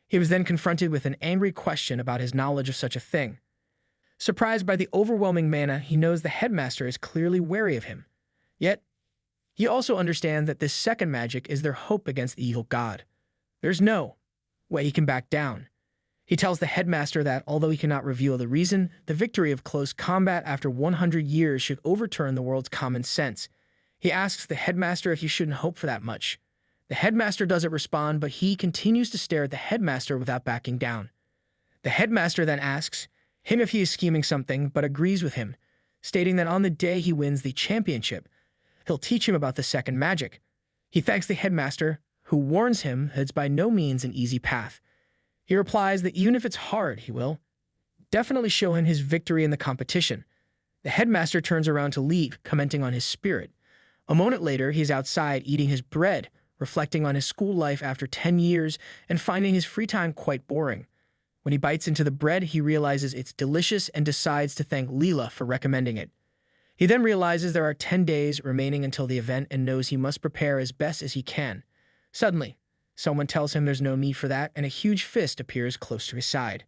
He was then confronted with an angry question about his knowledge of such a thing. Surprised by the overwhelming mana, he knows the headmaster is clearly wary of him. Yet, he also understands that this second magic is their hope against the evil god. There's no way he can back down. He tells the headmaster that, although he cannot reveal the reason, the victory of close combat after 100 years should overturn the world's common sense. He asks the headmaster if he shouldn't hope for that much. The headmaster doesn't respond, but he continues to stare at the headmaster without backing down. The headmaster then asks him if he is scheming something, but agrees with him, stating that on the day he wins the championship, he'll teach him about the second magic. He thanks the headmaster, who warns him that it's by no means an easy path. He replies that even if it's hard, he will definitely show him his victory in the competition. The headmaster turns around to leave, commenting on his spirit. A moment later, he's outside eating his bread, reflecting on his school life after 10 years and finding his free time quite boring. When he bites into the bread, he realizes it's delicious and decides to thank Leela for recommending it. He then realizes there are 10 days remaining until the event and knows he must prepare as best as he can. Suddenly, someone tells him there's no need for that, and a huge fist appears close to his side.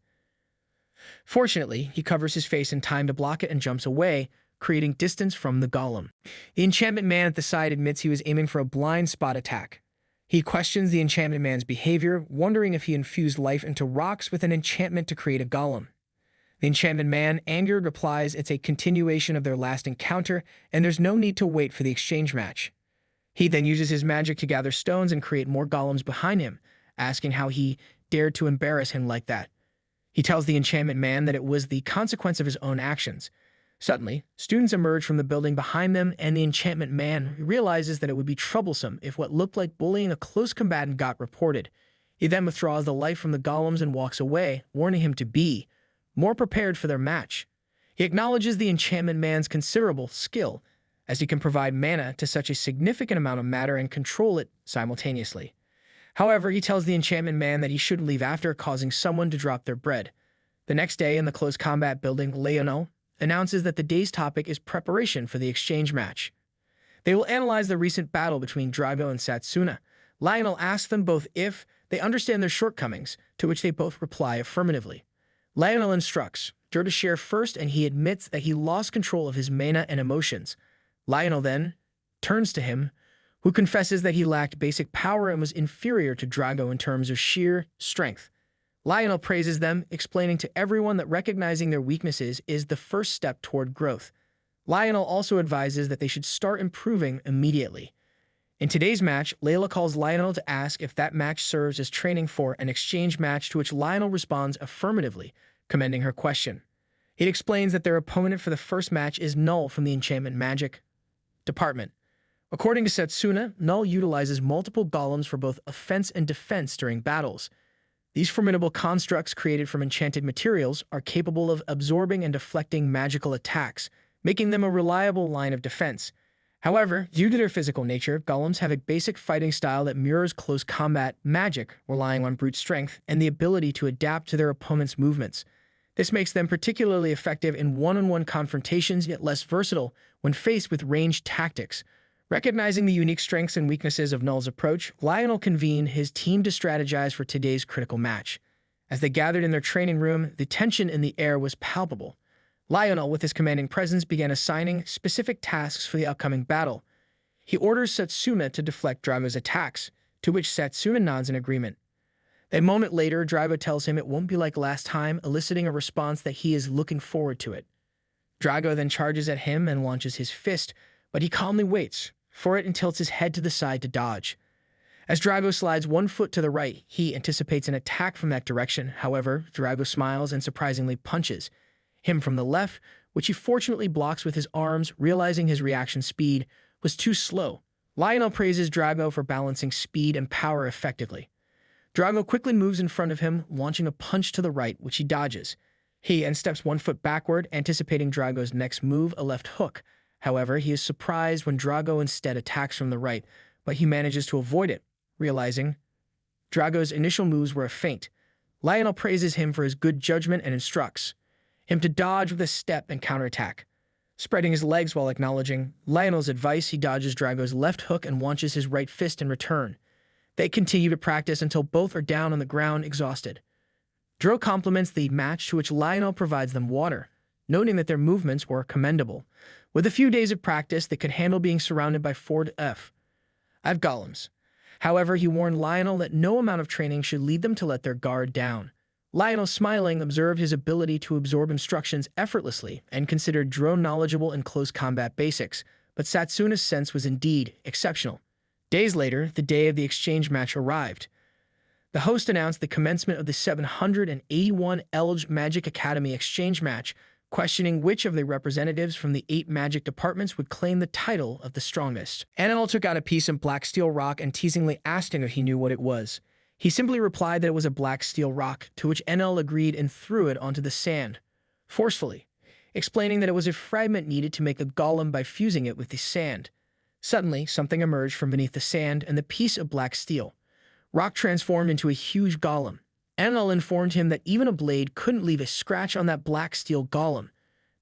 Fortunately, he covers his face in time to block it and jumps away, creating distance from the golem. The enchantment man at the side admits he was aiming for a blind spot attack. He questions the enchantment man's behavior, wondering if he infused life into rocks with an enchantment to create a golem. The enchantment man, angered, replies it's a continuation of their last encounter, and there's no need to wait for the exchange match. He then uses his magic to gather stones and create more golems behind him, asking how he dared to embarrass him like that. He tells the enchantment man that it was the consequence of his own actions. Suddenly, students emerge from the building behind them, and the enchantment man realizes that it would be troublesome if what looked like bullying a close combatant got reported. He then withdraws the life from the golems and walks away, warning him to be more prepared for their match. He acknowledges the enchantment man's considerable skill, as he can provide mana to such a significant amount of matter and control it simultaneously. However, he tells the enchantment man that he shouldn't leave after, causing someone to drop their bread. The next day, in the close combat building, Lionel announces that the day's topic is preparation for the exchange match. They will analyze the recent battle between Drago and Satsuna. Lionel asks them both if they understand their shortcomings, to which they both reply affirmatively. Lionel instructs Joe to share first, and he admits that he lost control of his mana and emotions. Lionel then turns to him, who confesses that he lacked basic power and was inferior to Drago in terms of sheer strength. Lionel praises them, explaining to everyone that recognizing their weaknesses is the first step toward growth. Lionel also advises that they should start improving immediately. In today's match, Layla calls Lionel to ask if that match serves as training for an exchange match, to which Lionel responds affirmatively, commending her question. He explains that their opponent for the first match is Null from the enchantment magic department. According to Satsuna, Null utilizes multiple golems for both offense and defense during battles. These formidable constructs created from enchanted materials are capable of absorbing and deflecting magical attacks, making them a reliable line of defense. However, due to their physical nature, golems have a basic fighting style that mirrors close combat magic, relying on brute strength and the ability to adapt to their opponent's movements. This makes them particularly effective in one-on-one confrontations, yet less versatile when faced with ranged tactics. Recognizing the unique strengths and weaknesses of Null's approach, Lionel convened his team to strategize for today's critical match. As they gathered in their training room, the tension in the air was palpable. Lionel, with his commanding presence, began assigning specific tasks for the upcoming battle. He orders Satsuna to deflect Drago's attacks, to which Satsuna nods in agreement. A moment later, Drago tells him it won't be like last time, eliciting a response that he is looking forward to it. Drago then charges at him and launches his fist, but he calmly waits for it and tilts his head to the side to dodge. As Drago slides one foot to the right, he anticipates an attack from that direction. However, Drago smiles and surprisingly punches him from the left, which he fortunately blocks with his arms, realizing his reaction speed was too slow. Lionel praises Drago for balancing speed and power effectively. Drago quickly moves in front of him, launching a punch to the right, which he dodges. He then steps 1 foot backward, anticipating Drago's next move, a left hook. However, he is surprised when Drago instead attacks from the right, but he manages to avoid it, realizing Drago's initial moves were a feint. Lionel praises him for his good judgment and instructs him to dodge with a step and counterattack. Spreading his legs while acknowledging Lionel's advice, he dodges Drago's left hook and launches his right fist in return. They continue to practice until both are down on the ground, exhausted. Drago compliments the match, to which Lionel provides them water, noting that their movements were commendable. With a few days of practice, they could handle being surrounded by 4 golems. However, he warned Lionel that no amount of training should lead them to let their guard down. Lionel, smiling, observed his ability to absorb instructions effortlessly and considered Drago knowledgeable in close combat basics, but Satsuna's sense was indeed exceptional. Days later, the day of the exchange match arrived. The host announced the commencement of the 781 Elge Magic Academy exchange match, questioning which of the representatives from the 8 magic departments would claim the title of the strongest. Anil took out a piece of black steel rock and teasingly asked him if he knew what it was. He simply replied that it was a black steel rock, to which Enel agreed and threw it onto the sand, forcefully, explaining that it was a fragment needed to make a golem by fusing it with the sand. Suddenly, something emerged from beneath the sand, and the piece of black steel rock transformed into a huge golem. Enel informed him that even a blade couldn't leave a scratch on that black steel golem.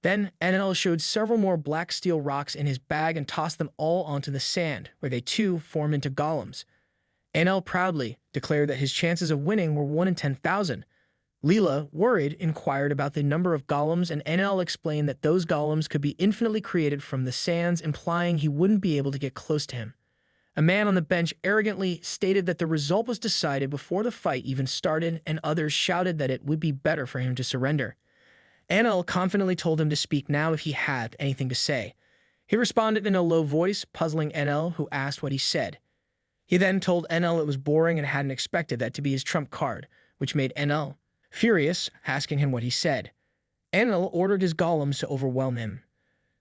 Then, Enel showed several more black steel rocks in his bag and tossed them all onto the sand, where they too formed into golems. Enel proudly declared that his chances of winning were 1 in 10,000. Leela, worried, inquired about the number of golems, and Enel explained that those golems could be infinitely created from the sands, implying he wouldn't be able to get close to him. A man on the bench arrogantly stated that the result was decided before the fight even started, and others shouted that it would be better for him to surrender. Enel confidently told him to speak now if he had anything to say. He responded in a low voice, puzzling Enel, who asked what he said. He then told Enel it was boring and hadn't expected that to be his trump card, which made Enel furious, asking him what he said. Enel ordered his golems to overwhelm him.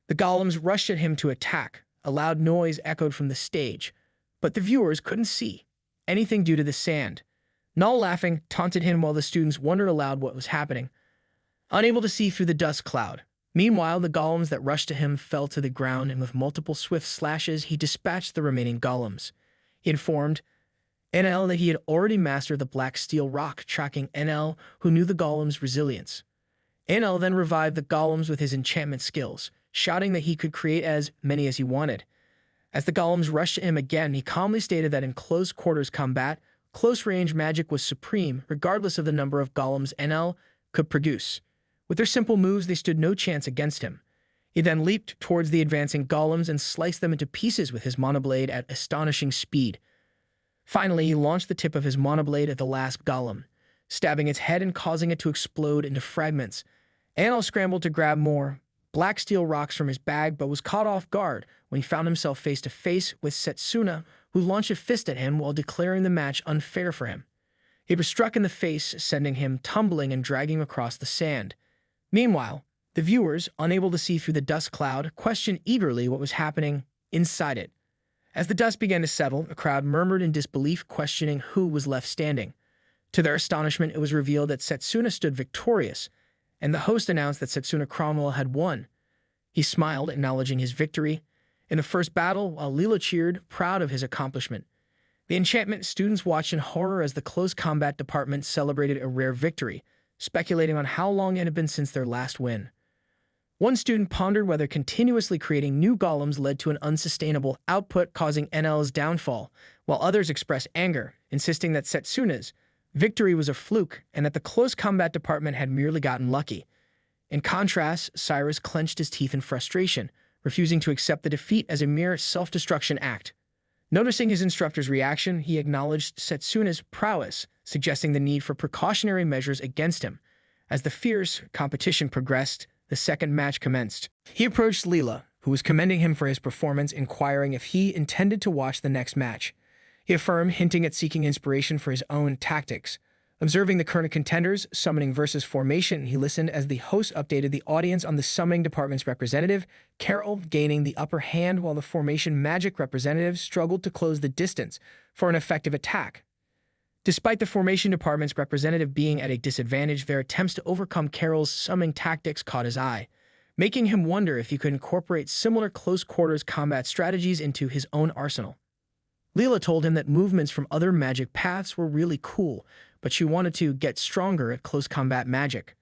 The golems rushed at him to attack. A loud noise echoed from the stage, but the viewers couldn't see anything due to the sand. Null, laughing, taunted him while the students wondered aloud what was happening. Unable to see through the dust cloud, Meanwhile, the golems that rushed to him fell to the ground, and with multiple swift slashes, he dispatched the remaining golems. He informed NL that he had already mastered the black steel rock, tracking NL, who knew the golem's resilience. NL then revived the golems with his enchantment skills, shouting that he could create as many as he wanted. As the golems rushed to him again, he calmly stated that in close quarters combat, close-range magic was supreme, regardless of the number of golems NL could produce. With their simple moves, they stood no chance against him. He then leaped towards the advancing golems and sliced them into pieces with his monoblade at astonishing speed. Finally, he launched the tip of his monoblade at the last golem, stabbing its head and causing it to explode into fragments. NL scrambled to grab more black steel rocks from his bag, but was caught off guard when he found himself face to face with Setsuna, who launched a fist at him while declaring the match unfair for him. He was struck in the face, sending him tumbling and dragging him across the sand. Meanwhile, the viewers, unable to see through the dust cloud, questioned eagerly what was happening inside it. As the dust began to settle, the crowd murmured in disbelief, questioning who was left standing. To their astonishment, it was revealed that Setsuna stood victorious, and the host announced that Setsuna Cromwell had won. He smiled, acknowledging his victory in the first battle, while Lila cheered, proud of his accomplishment. The enchantment students watched in horror as the close combat department celebrated a rare victory, speculating on how long it had been since their last win. One student pondered whether continuously creating new golems led to an unsustainable output, causing NL's downfall, while others expressed anger, insisting that Setsuna's victory was a fluke and that the close combat department had merely gotten lucky. In contrast, Cyrus clenched his teeth in frustration, refusing to accept the defeat as a mere self-destruction act. Noticing his instructor's reaction, he acknowledged Setsuna's prowess, suggesting the need for precautionary measures against him. As the fierce competition progressed, the second match commenced. He approached Leela, who was commending him for his performance, inquiring if he intended to watch the next match. He affirmed, hinting at seeking inspiration for his own tactics. Observing the current contenders' summoning versus formation, he listened as the host updated the audience on the summoning department's representative, Carol, gaining the upper hand while the formation magic representatives struggled to close the distance for an effective attack. Despite the formation department's representative being at a disadvantage, their attempts to overcome Carol's summoning tactics caught his eye, making him wonder if he could incorporate similar close-quarters combat strategies into his own arsenal. Leela told him that movements from other magic paths were really cool, but she wanted to get stronger at close combat magic.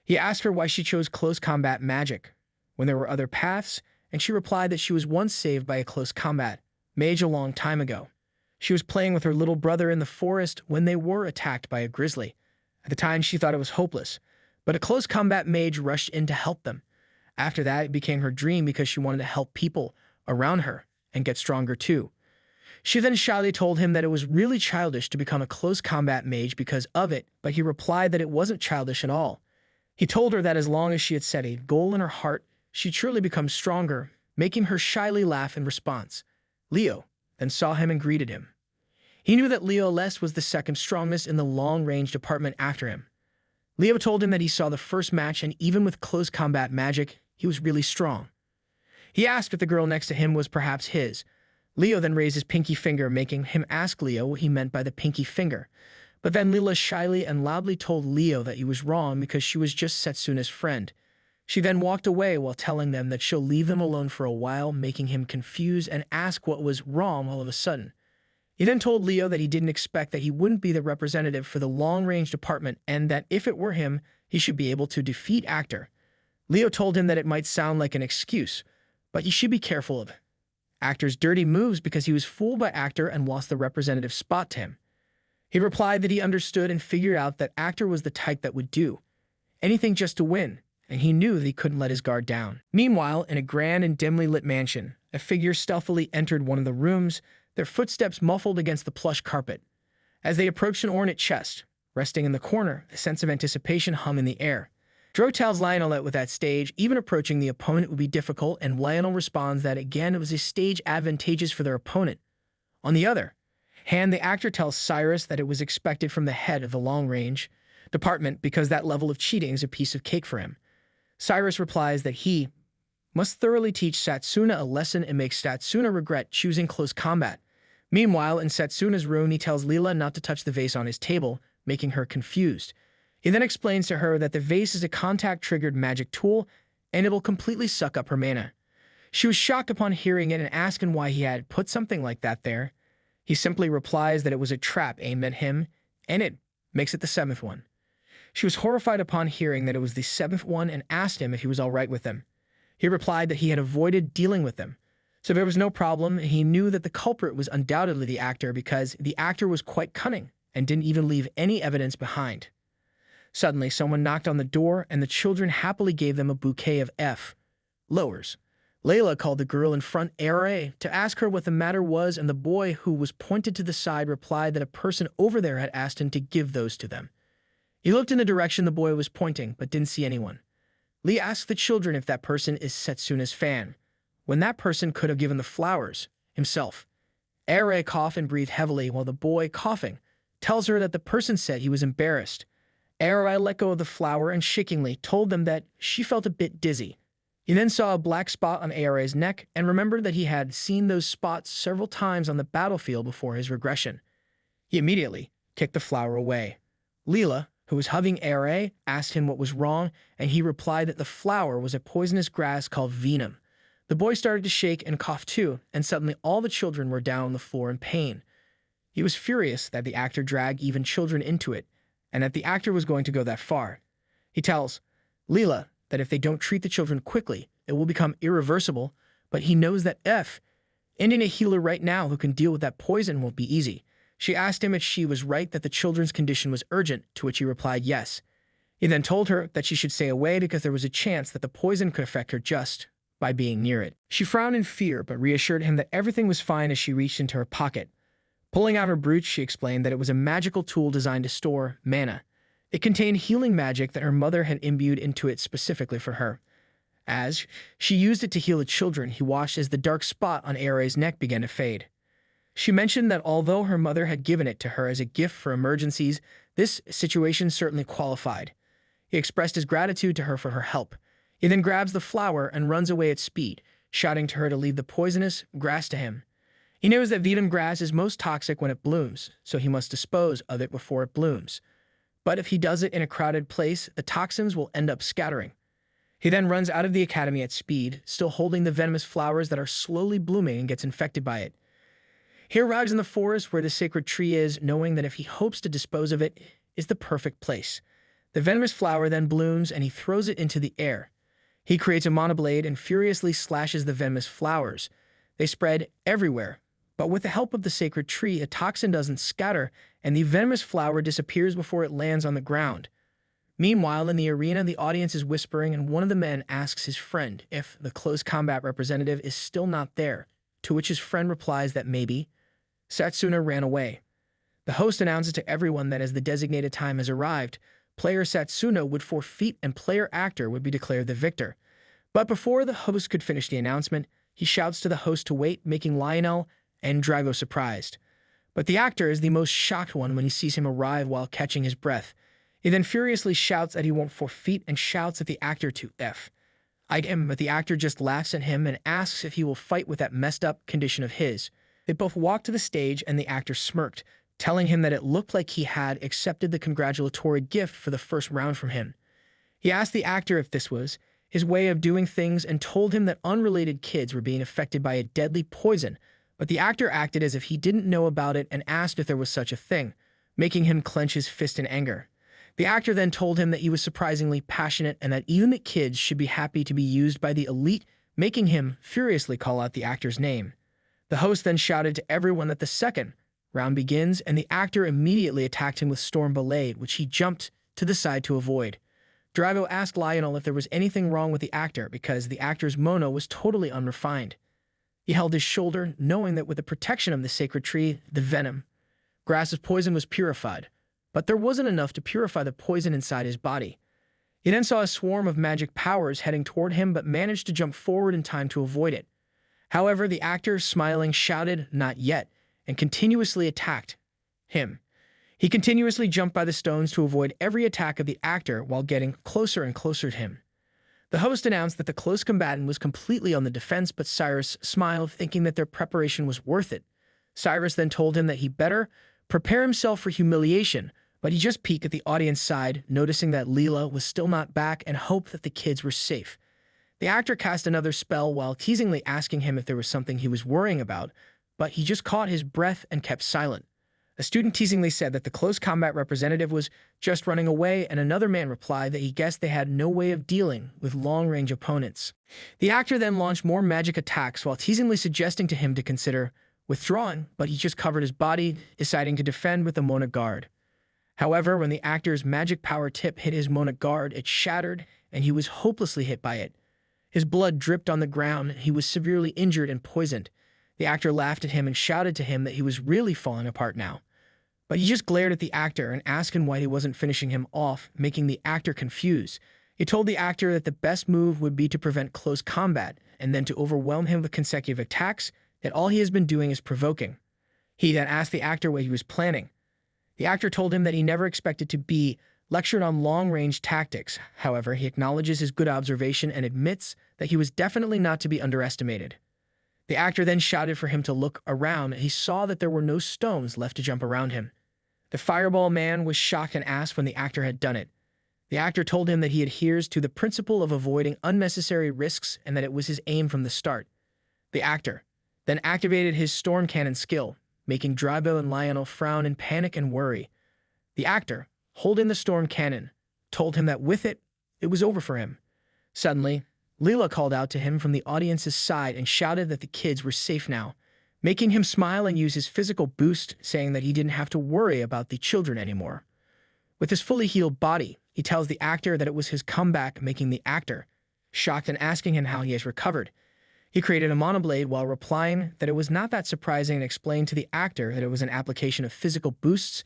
He asked her why she chose close combat magic when there were other paths, and she replied that she was once saved by a close combat mage a long time ago. She was playing with her little brother in the forest when they were attacked by a grizzly. At the time, she thought it was hopeless, but a close combat mage rushed in to help them. After that, it became her dream because she wanted to help people around her and get stronger too. She then shyly told him that it was really childish to become a close combat mage because of it, but he replied that it wasn't childish at all. He told her that as long as she had set a goal in her heart, she'd surely become stronger, making her shyly laugh in response. Leo then saw him and greeted him. He knew that Leo Les was the second strongest in the long-range department after him. Leo told him that he saw the first match, and even with close combat magic, he was really strong. He asked if the girl next to him was perhaps his. Leo then raised his pinky finger, making him ask Leo what he meant by the pinky finger. But then Lila shyly and loudly told Leo that he was wrong because she was just Setsuna's friend. She then walked away while telling them that she'll leave them alone for a while, making him confused and ask what was wrong all of a sudden. He then told Leo that he didn't expect that he wouldn't be the representative for the long-range department and that if it were him, he should be able to defeat Actor. Leo told him that it might sound like an excuse, but he should be careful of Actor's dirty moves because he was fooled by Actor and lost the representative spot to him. He replied that he understood and figured out that Actor was the type that would do anything just to win, and he knew that he couldn't let his guard down. Meanwhile, in a grand and dimly lit mansion, a figure stealthily entered one of the rooms, their footsteps muffled against the plush carpet. As they approached an ornate chest, resting in the corner, a sense of anticipation hung in the air. Dro tells Lionel that with that stage, even approaching the opponent would be difficult, and Lionel responds that again it was a stage advantageous for their opponent. On the other hand, the actor tells Cyrus that it was expected from the head of the long-range department because that level of cheating is a piece of cake for him. Cyrus replies that he must thoroughly teach Setsuna a lesson and make Setsuna regret choosing close combat. Meanwhile, in Setsuna's room, he tells Leela not to touch the vase on his table, making her confused. He then explains to her that the vase is a contact-triggered magic tool and it will completely suck up her mana. She was shocked upon hearing it and asking why he had put something like that there. He simply replies that it was a trap aimed at him, and it makes it the seventh one. She was horrified upon hearing that it was the seventh one and asked him if he was all right with them. He replied that he had avoided dealing with them, so there was no problem. He knew that the culprit was undoubtedly the actor because the actor was quite cunning and didn't even leave any evidence behind. Suddenly, someone knocked on the door, and the children happily gave them a bouquet of flowers. Layla called the girl in front Ara to ask her what the matter was, and the boy, who was pointed to the side, replied that a person over there had asked him to give those to them. He looked in the direction the boy was pointing, but didn't see anyone. Lee asked the children if that person is Setsuna's fan, when that person could have given the flowers himself. Ara coughed and breathed heavily, while the boy, coughing, tells her that the person said he was embarrassed. Ara let go of the flower and shakingly told them that she felt a bit dizzy. He then saw a black spot on Ara's neck and remembered that he had seen those spots several times on the battlefield before his regression. He immediately kicked the flower away. Leela, who was hugging Ara, asked him what was wrong, and he replied that the flower was a poisonous grass called venom. The boy started to shake and cough too, and suddenly all the children were down on the floor in pain. He was furious that the actor dragged even children into it, and that the actor was going to go that far. He tells Leela that if they don't treat the children quickly, it will become irreversible, but he knows that ending a healer right now who can deal with that poison won't be easy. She asked him if she was right that the children's condition was urgent, to which he replied yes. He then told her that she should stay away because there was a chance that the poison could affect her just by being near it. She frowned in fear, but reassured him that everything was fine as she reached into her pocket. Pulling out her brooch, she explained that it was a magical tool designed to store mana. It contained healing magic that her mother had imbued into it specifically for her. As she used it to heal the children, he watched as the dark spot on Ara's neck began to fade. She mentioned that although her mother had given it to her as a gift for emergencies, this situation certainly qualified. He expressed his gratitude to her for her help. He then grabs the flower and runs away at speed, shouting to her to leave the poisonous grass to him. He knows that venom grass is most toxic when it blooms, so he must dispose of it before it blooms. But if he does it in a crowded place, the toxins will end up scattering. He then runs out of the academy at speed, still holding the venomous flowers that are slowly blooming, and gets infected by it. He arrives in the forest where the sacred tree is, knowing that if he hopes to dispose of it, is the perfect place. The venomous flower then blooms, and he throws it into the air. He creates a monoblade and furiously slashes the venomous flowers. They spread everywhere, but with the help of the sacred tree, a toxin doesn't scatter, and the venomous flower disappears before it lands on the ground. Meanwhile, in the arena, the audience is whispering, and one of the men asks his friend if the close combat representative is still not there, to which his friend replies that maybe Satsuna ran away. The host announces to everyone that as the designated time has arrived, player Satsuna would forfeit and player actor would be declared the victor. But before the host could finish the announcement, he shouts to the host to wait, making Lionel and Drago surprised. But the actor is the most shocked one when he sees him arrive while catching his breath. He then furiously shouts that he won't forfeit and shouts at the actor to I'd him, but the actor just laughs at him and asks if he will fight with that messed up condition of his. They both walked to the stage and the actor smirked, telling him that it looked like he had accepted the congratulatory gift for the first round from him. He asked the actor if this was his way of doing things and told him that unrelated kids were being affected by a deadly poison, but the actor acted as if he didn't know about it and asked if there was such a thing, making him clench his fist in anger. The actor then told him that he was surprisingly passionate and that even the kids should be happy to be used by the elite, making him furiously call out the actor's name. The host then shouted to everyone that the second round begins, and the actor immediately attacked him with Storm Blade, which he jumped to the side to avoid. Drago asked Lionel if there was anything wrong with the actor because the actor's mono was totally unrefined. He held his shoulder, knowing that with the protection of the sacred tree, the venom grass's poison was purified, but there wasn't enough to purify the poison inside his body. He then saw a swarm of magic powers heading toward him, but managed to jump forward in time to avoid it. However, the actor, smiling, shouted, "Not yet," and continuously attacked him. He continuously jumped by the stones to avoid every attack of the actor while getting closer and closer to him. The host announced that the close combatant was completely on the defense, but Cyrus smiled, thinking that their preparation was worth it. Cyrus then told him that he better prepare himself for humiliation, but he just peeked at the audience side, noticing that Leela was still not back and hoped that the kids were safe. The actor cast another spell while teasingly asking him if there was something he was worrying about, but he just caught his breath and kept silent. A student teasingly said that the close combat representative was just running away, and another man replied that he guessed they had no way of dealing with long-range opponents. The actor then launched more magic attacks while teasingly suggesting to him to consider withdrawing, but he just covered his body, deciding to defend with the Mona Guard. However, when the actor's magic power tip hit his Mona Guard, it shattered, and he was hopelessly hit by it. His blood dripped on the ground, and he was severely injured and poisoned. The actor laughed at him and shouted to him that he was really falling apart now. But he just glared at the actor and asked him why he wasn't finishing him off, making the actor confused. He told the actor that the best move would be to prevent close combat, and then to overwhelm him with consecutive attacks, that all he has been doing is provoking. He then asked the actor what he was planning. The actor told him that he never expected to be lectured on long-range tactics. However, he acknowledges his good observation and admits that he was definitely not to be underestimated. The actor then shouted for him to look around, and he saw that there were no stones left to jump around him. The fireball man was shocked and asked when the actor had done it. The actor told him that he adheres to the principle of avoiding unnecessary risks and that it was his aim from the start. The actor then activated his storm cannon skill, making Drago and Lionel frown in panic and worry. The actor, holding the storm cannon, told him that with it, it was over for him. Suddenly, Leela called out to him from the audience's side and shouted that the kids were safe now, making him smile and use his physical boost, saying that he didn't have to worry about the children anymore. With his fully healed body, he tells the actor that it was his comeback, making the actor shocked and asking him how he has recovered. He created a monoblade while replying that it was not that surprising and explained to the actor that it was an application of physical boosts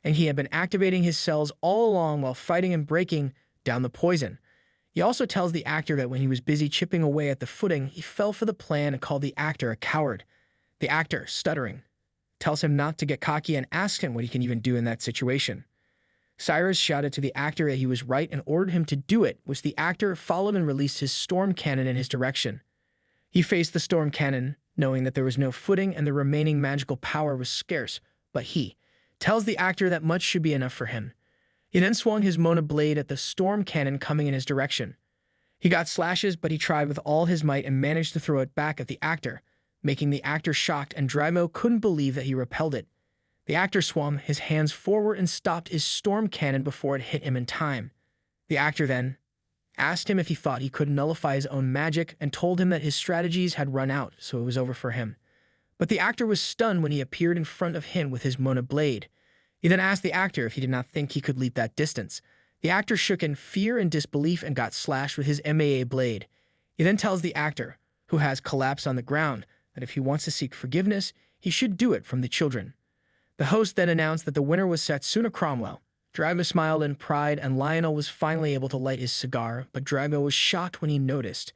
and he had been activating his cells all along while fighting and breaking down the poison. He also tells the actor that when he was busy chipping away at the footing, he fell for the plan and called the actor a coward. The actor, stuttering, tells him not to get cocky and asks him what he can even do in that situation. Cyrus shouted to the actor that he was right and ordered him to do it, which the actor followed and released his storm cannon in his direction. He faced the storm cannon, knowing that there was no footing and the remaining magical power was scarce, but he tells the actor that much should be enough for him. He then swung his Mona blade at the storm cannon coming in his direction. He got slashes, but he tried with all his might and managed to throw it back at the actor, making the actor shocked, and Drago couldn't believe that he repelled it. The actor swung his hands forward and stopped his storm cannon before it hit him in time. The actor then asked him if he thought he could nullify his own magic and told him that his strategies had run out, so it was over for him. But the actor was stunned when he appeared in front of him with his Mona blade. He then asked the actor if he did not think he could leap that distance. The actor shook in fear and disbelief and got slashed with his MAA blade. He then tells the actor, who has collapsed on the ground, that if he wants to seek forgiveness, he should do it from the children. The host then announced that the winner was Satsuna Cromwell. Drago smiled in pride, and Lionel was finally able to light his cigar, but Drago was shocked when he noticed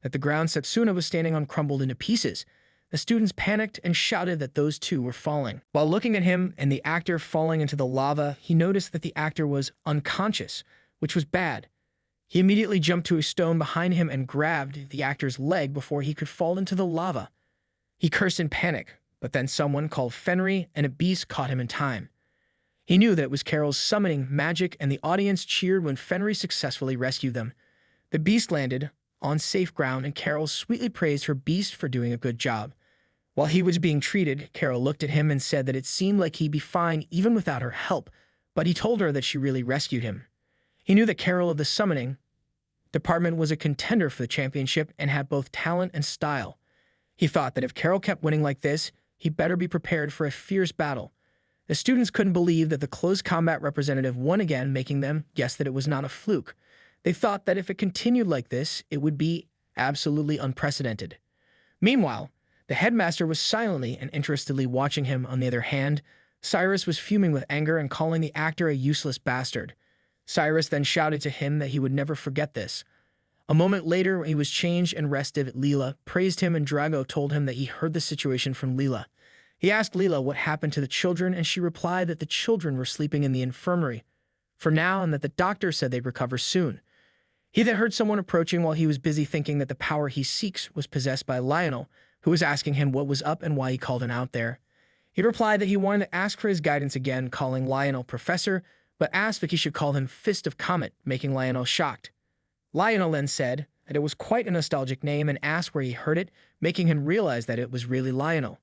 that the ground Satsuna was standing on crumbled into pieces. The students panicked and shouted that those two were falling. While looking at him and the actor falling into the lava, he noticed that the actor was unconscious, which was bad. He immediately jumped to a stone behind him and grabbed the actor's leg before he could fall into the lava. He cursed in panic, but then someone called Fenry and a beast caught him in time. He knew that it was Carol's summoning magic, and the audience cheered when Fenry successfully rescued them. The beast landed on safe ground, and Carol sweetly praised her beast for doing a good job. While he was being treated, Carol looked at him and said that it seemed like he'd be fine even without her help, but he told her that she really rescued him. He knew that Carol of the summoning department was a contender for the championship and had both talent and style. He thought that if Carol kept winning like this, he better be prepared for a fierce battle. The students couldn't believe that the close combat representative won again, making them guess that it was not a fluke. They thought that if it continued like this, it would be absolutely unprecedented. Meanwhile, the headmaster was silently and interestedly watching him. On the other hand, Cyrus was fuming with anger and calling the actor a useless bastard. Cyrus then shouted to him that he would never forget this. A moment later, he was changed and restive. Leela praised him, and Drago told him that he heard the situation from Leela. He asked Leela what happened to the children, and she replied that the children were sleeping in the infirmary for now and that the doctor said they'd recover soon. He then heard someone approaching while he was busy thinking that the power he seeks was possessed by Lionel, who was asking him what was up and why he called him out there. He replied that he wanted to ask for his guidance again, calling Lionel Professor, but asked if he should call him Fist of Comet, making Lionel shocked. Lionel then said, that it was quite a nostalgic name and asked where he heard it, making him realize that it was really Lionel.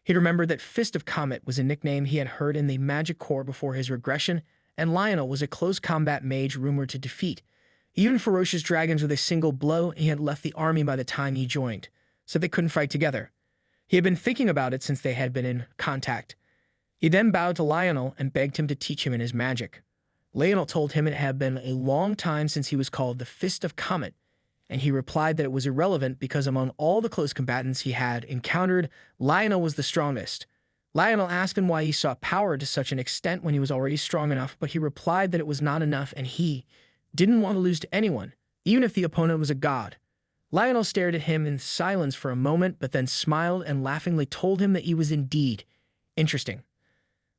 He remembered that Fist of Comet was a nickname he had heard in the Magic Corps before his regression, and Lionel was a close combat mage rumored to defeat even ferocious dragons with a single blow. He had left the army by the time he joined, so they couldn't fight together. He had been thinking about it since they had been in contact. He then bowed to Lionel and begged him to teach him in his magic. Lionel told him it had been a long time since he was called the Fist of Comet, and he replied that it was irrelevant because among all the close combatants he had encountered, Lionel was the strongest. Lionel asked him why he sought power to such an extent when he was already strong enough, but he replied that it was not enough and he didn't want to lose to anyone, even if the opponent was a god. Lionel stared at him in silence for a moment, but then smiled and laughingly told him that he was indeed interesting.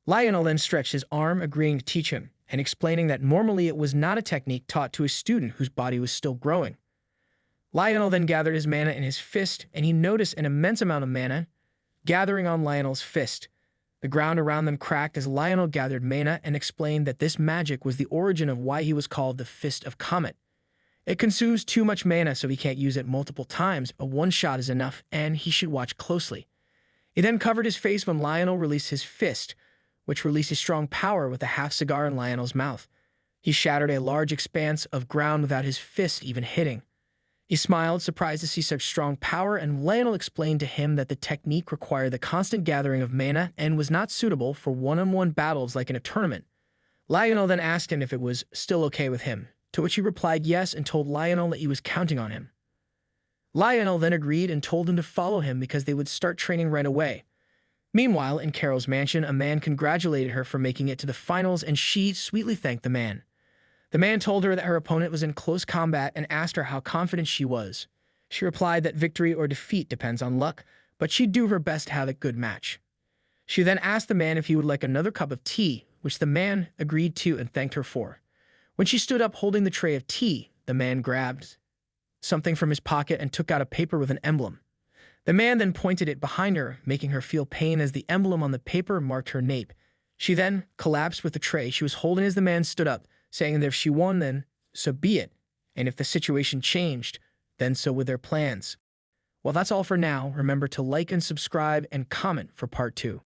Lionel then stretched his arm, agreeing to teach him, and explaining that normally it was not a technique taught to a student whose body was still growing. Lionel then gathered his mana in his fist, and he noticed an immense amount of mana gathering on Lionel's fist. The ground around them cracked as Lionel gathered mana and explained that this magic was the origin of why he was called the Fist of Comet. It consumes too much mana, so he can't use it multiple times, but one shot is enough, and he should watch closely. He then covered his face when Lionel released his fist, which released a strong power with a half cigar in Lionel's mouth. He shattered a large expanse of ground without his fist even hitting. He smiled, surprised to see such strong power, and Lionel explained to him that the technique required the constant gathering of mana and was not suitable for one-on-one battles like in a tournament. Lionel then asked him if it was still okay with him, to which he replied yes and told Lionel that he was counting on him. Lionel then agreed and told him to follow him because they would start training right away. Meanwhile, in Carol's mansion, a man congratulated her for making it to the finals, and she sweetly thanked the man. The man told her that her opponent was in close combat and asked her how confident she was. She replied that victory or defeat depends on luck, but she'd do her best to have a good match. She then asked the man if he would like another cup of tea, which the man agreed to and thanked her for. When she stood up holding the tray of tea, the man grabbed something from his pocket and took out a paper with an emblem. The man then pointed it behind her, making her feel pain as the emblem on the paper marked her nape. She then collapsed with the tray she was holding as the man stood up, saying that if she won, then so be it, and if the situation changed, then so would their plans. Well, that's all for now. Remember to like and subscribe and comment for part 2.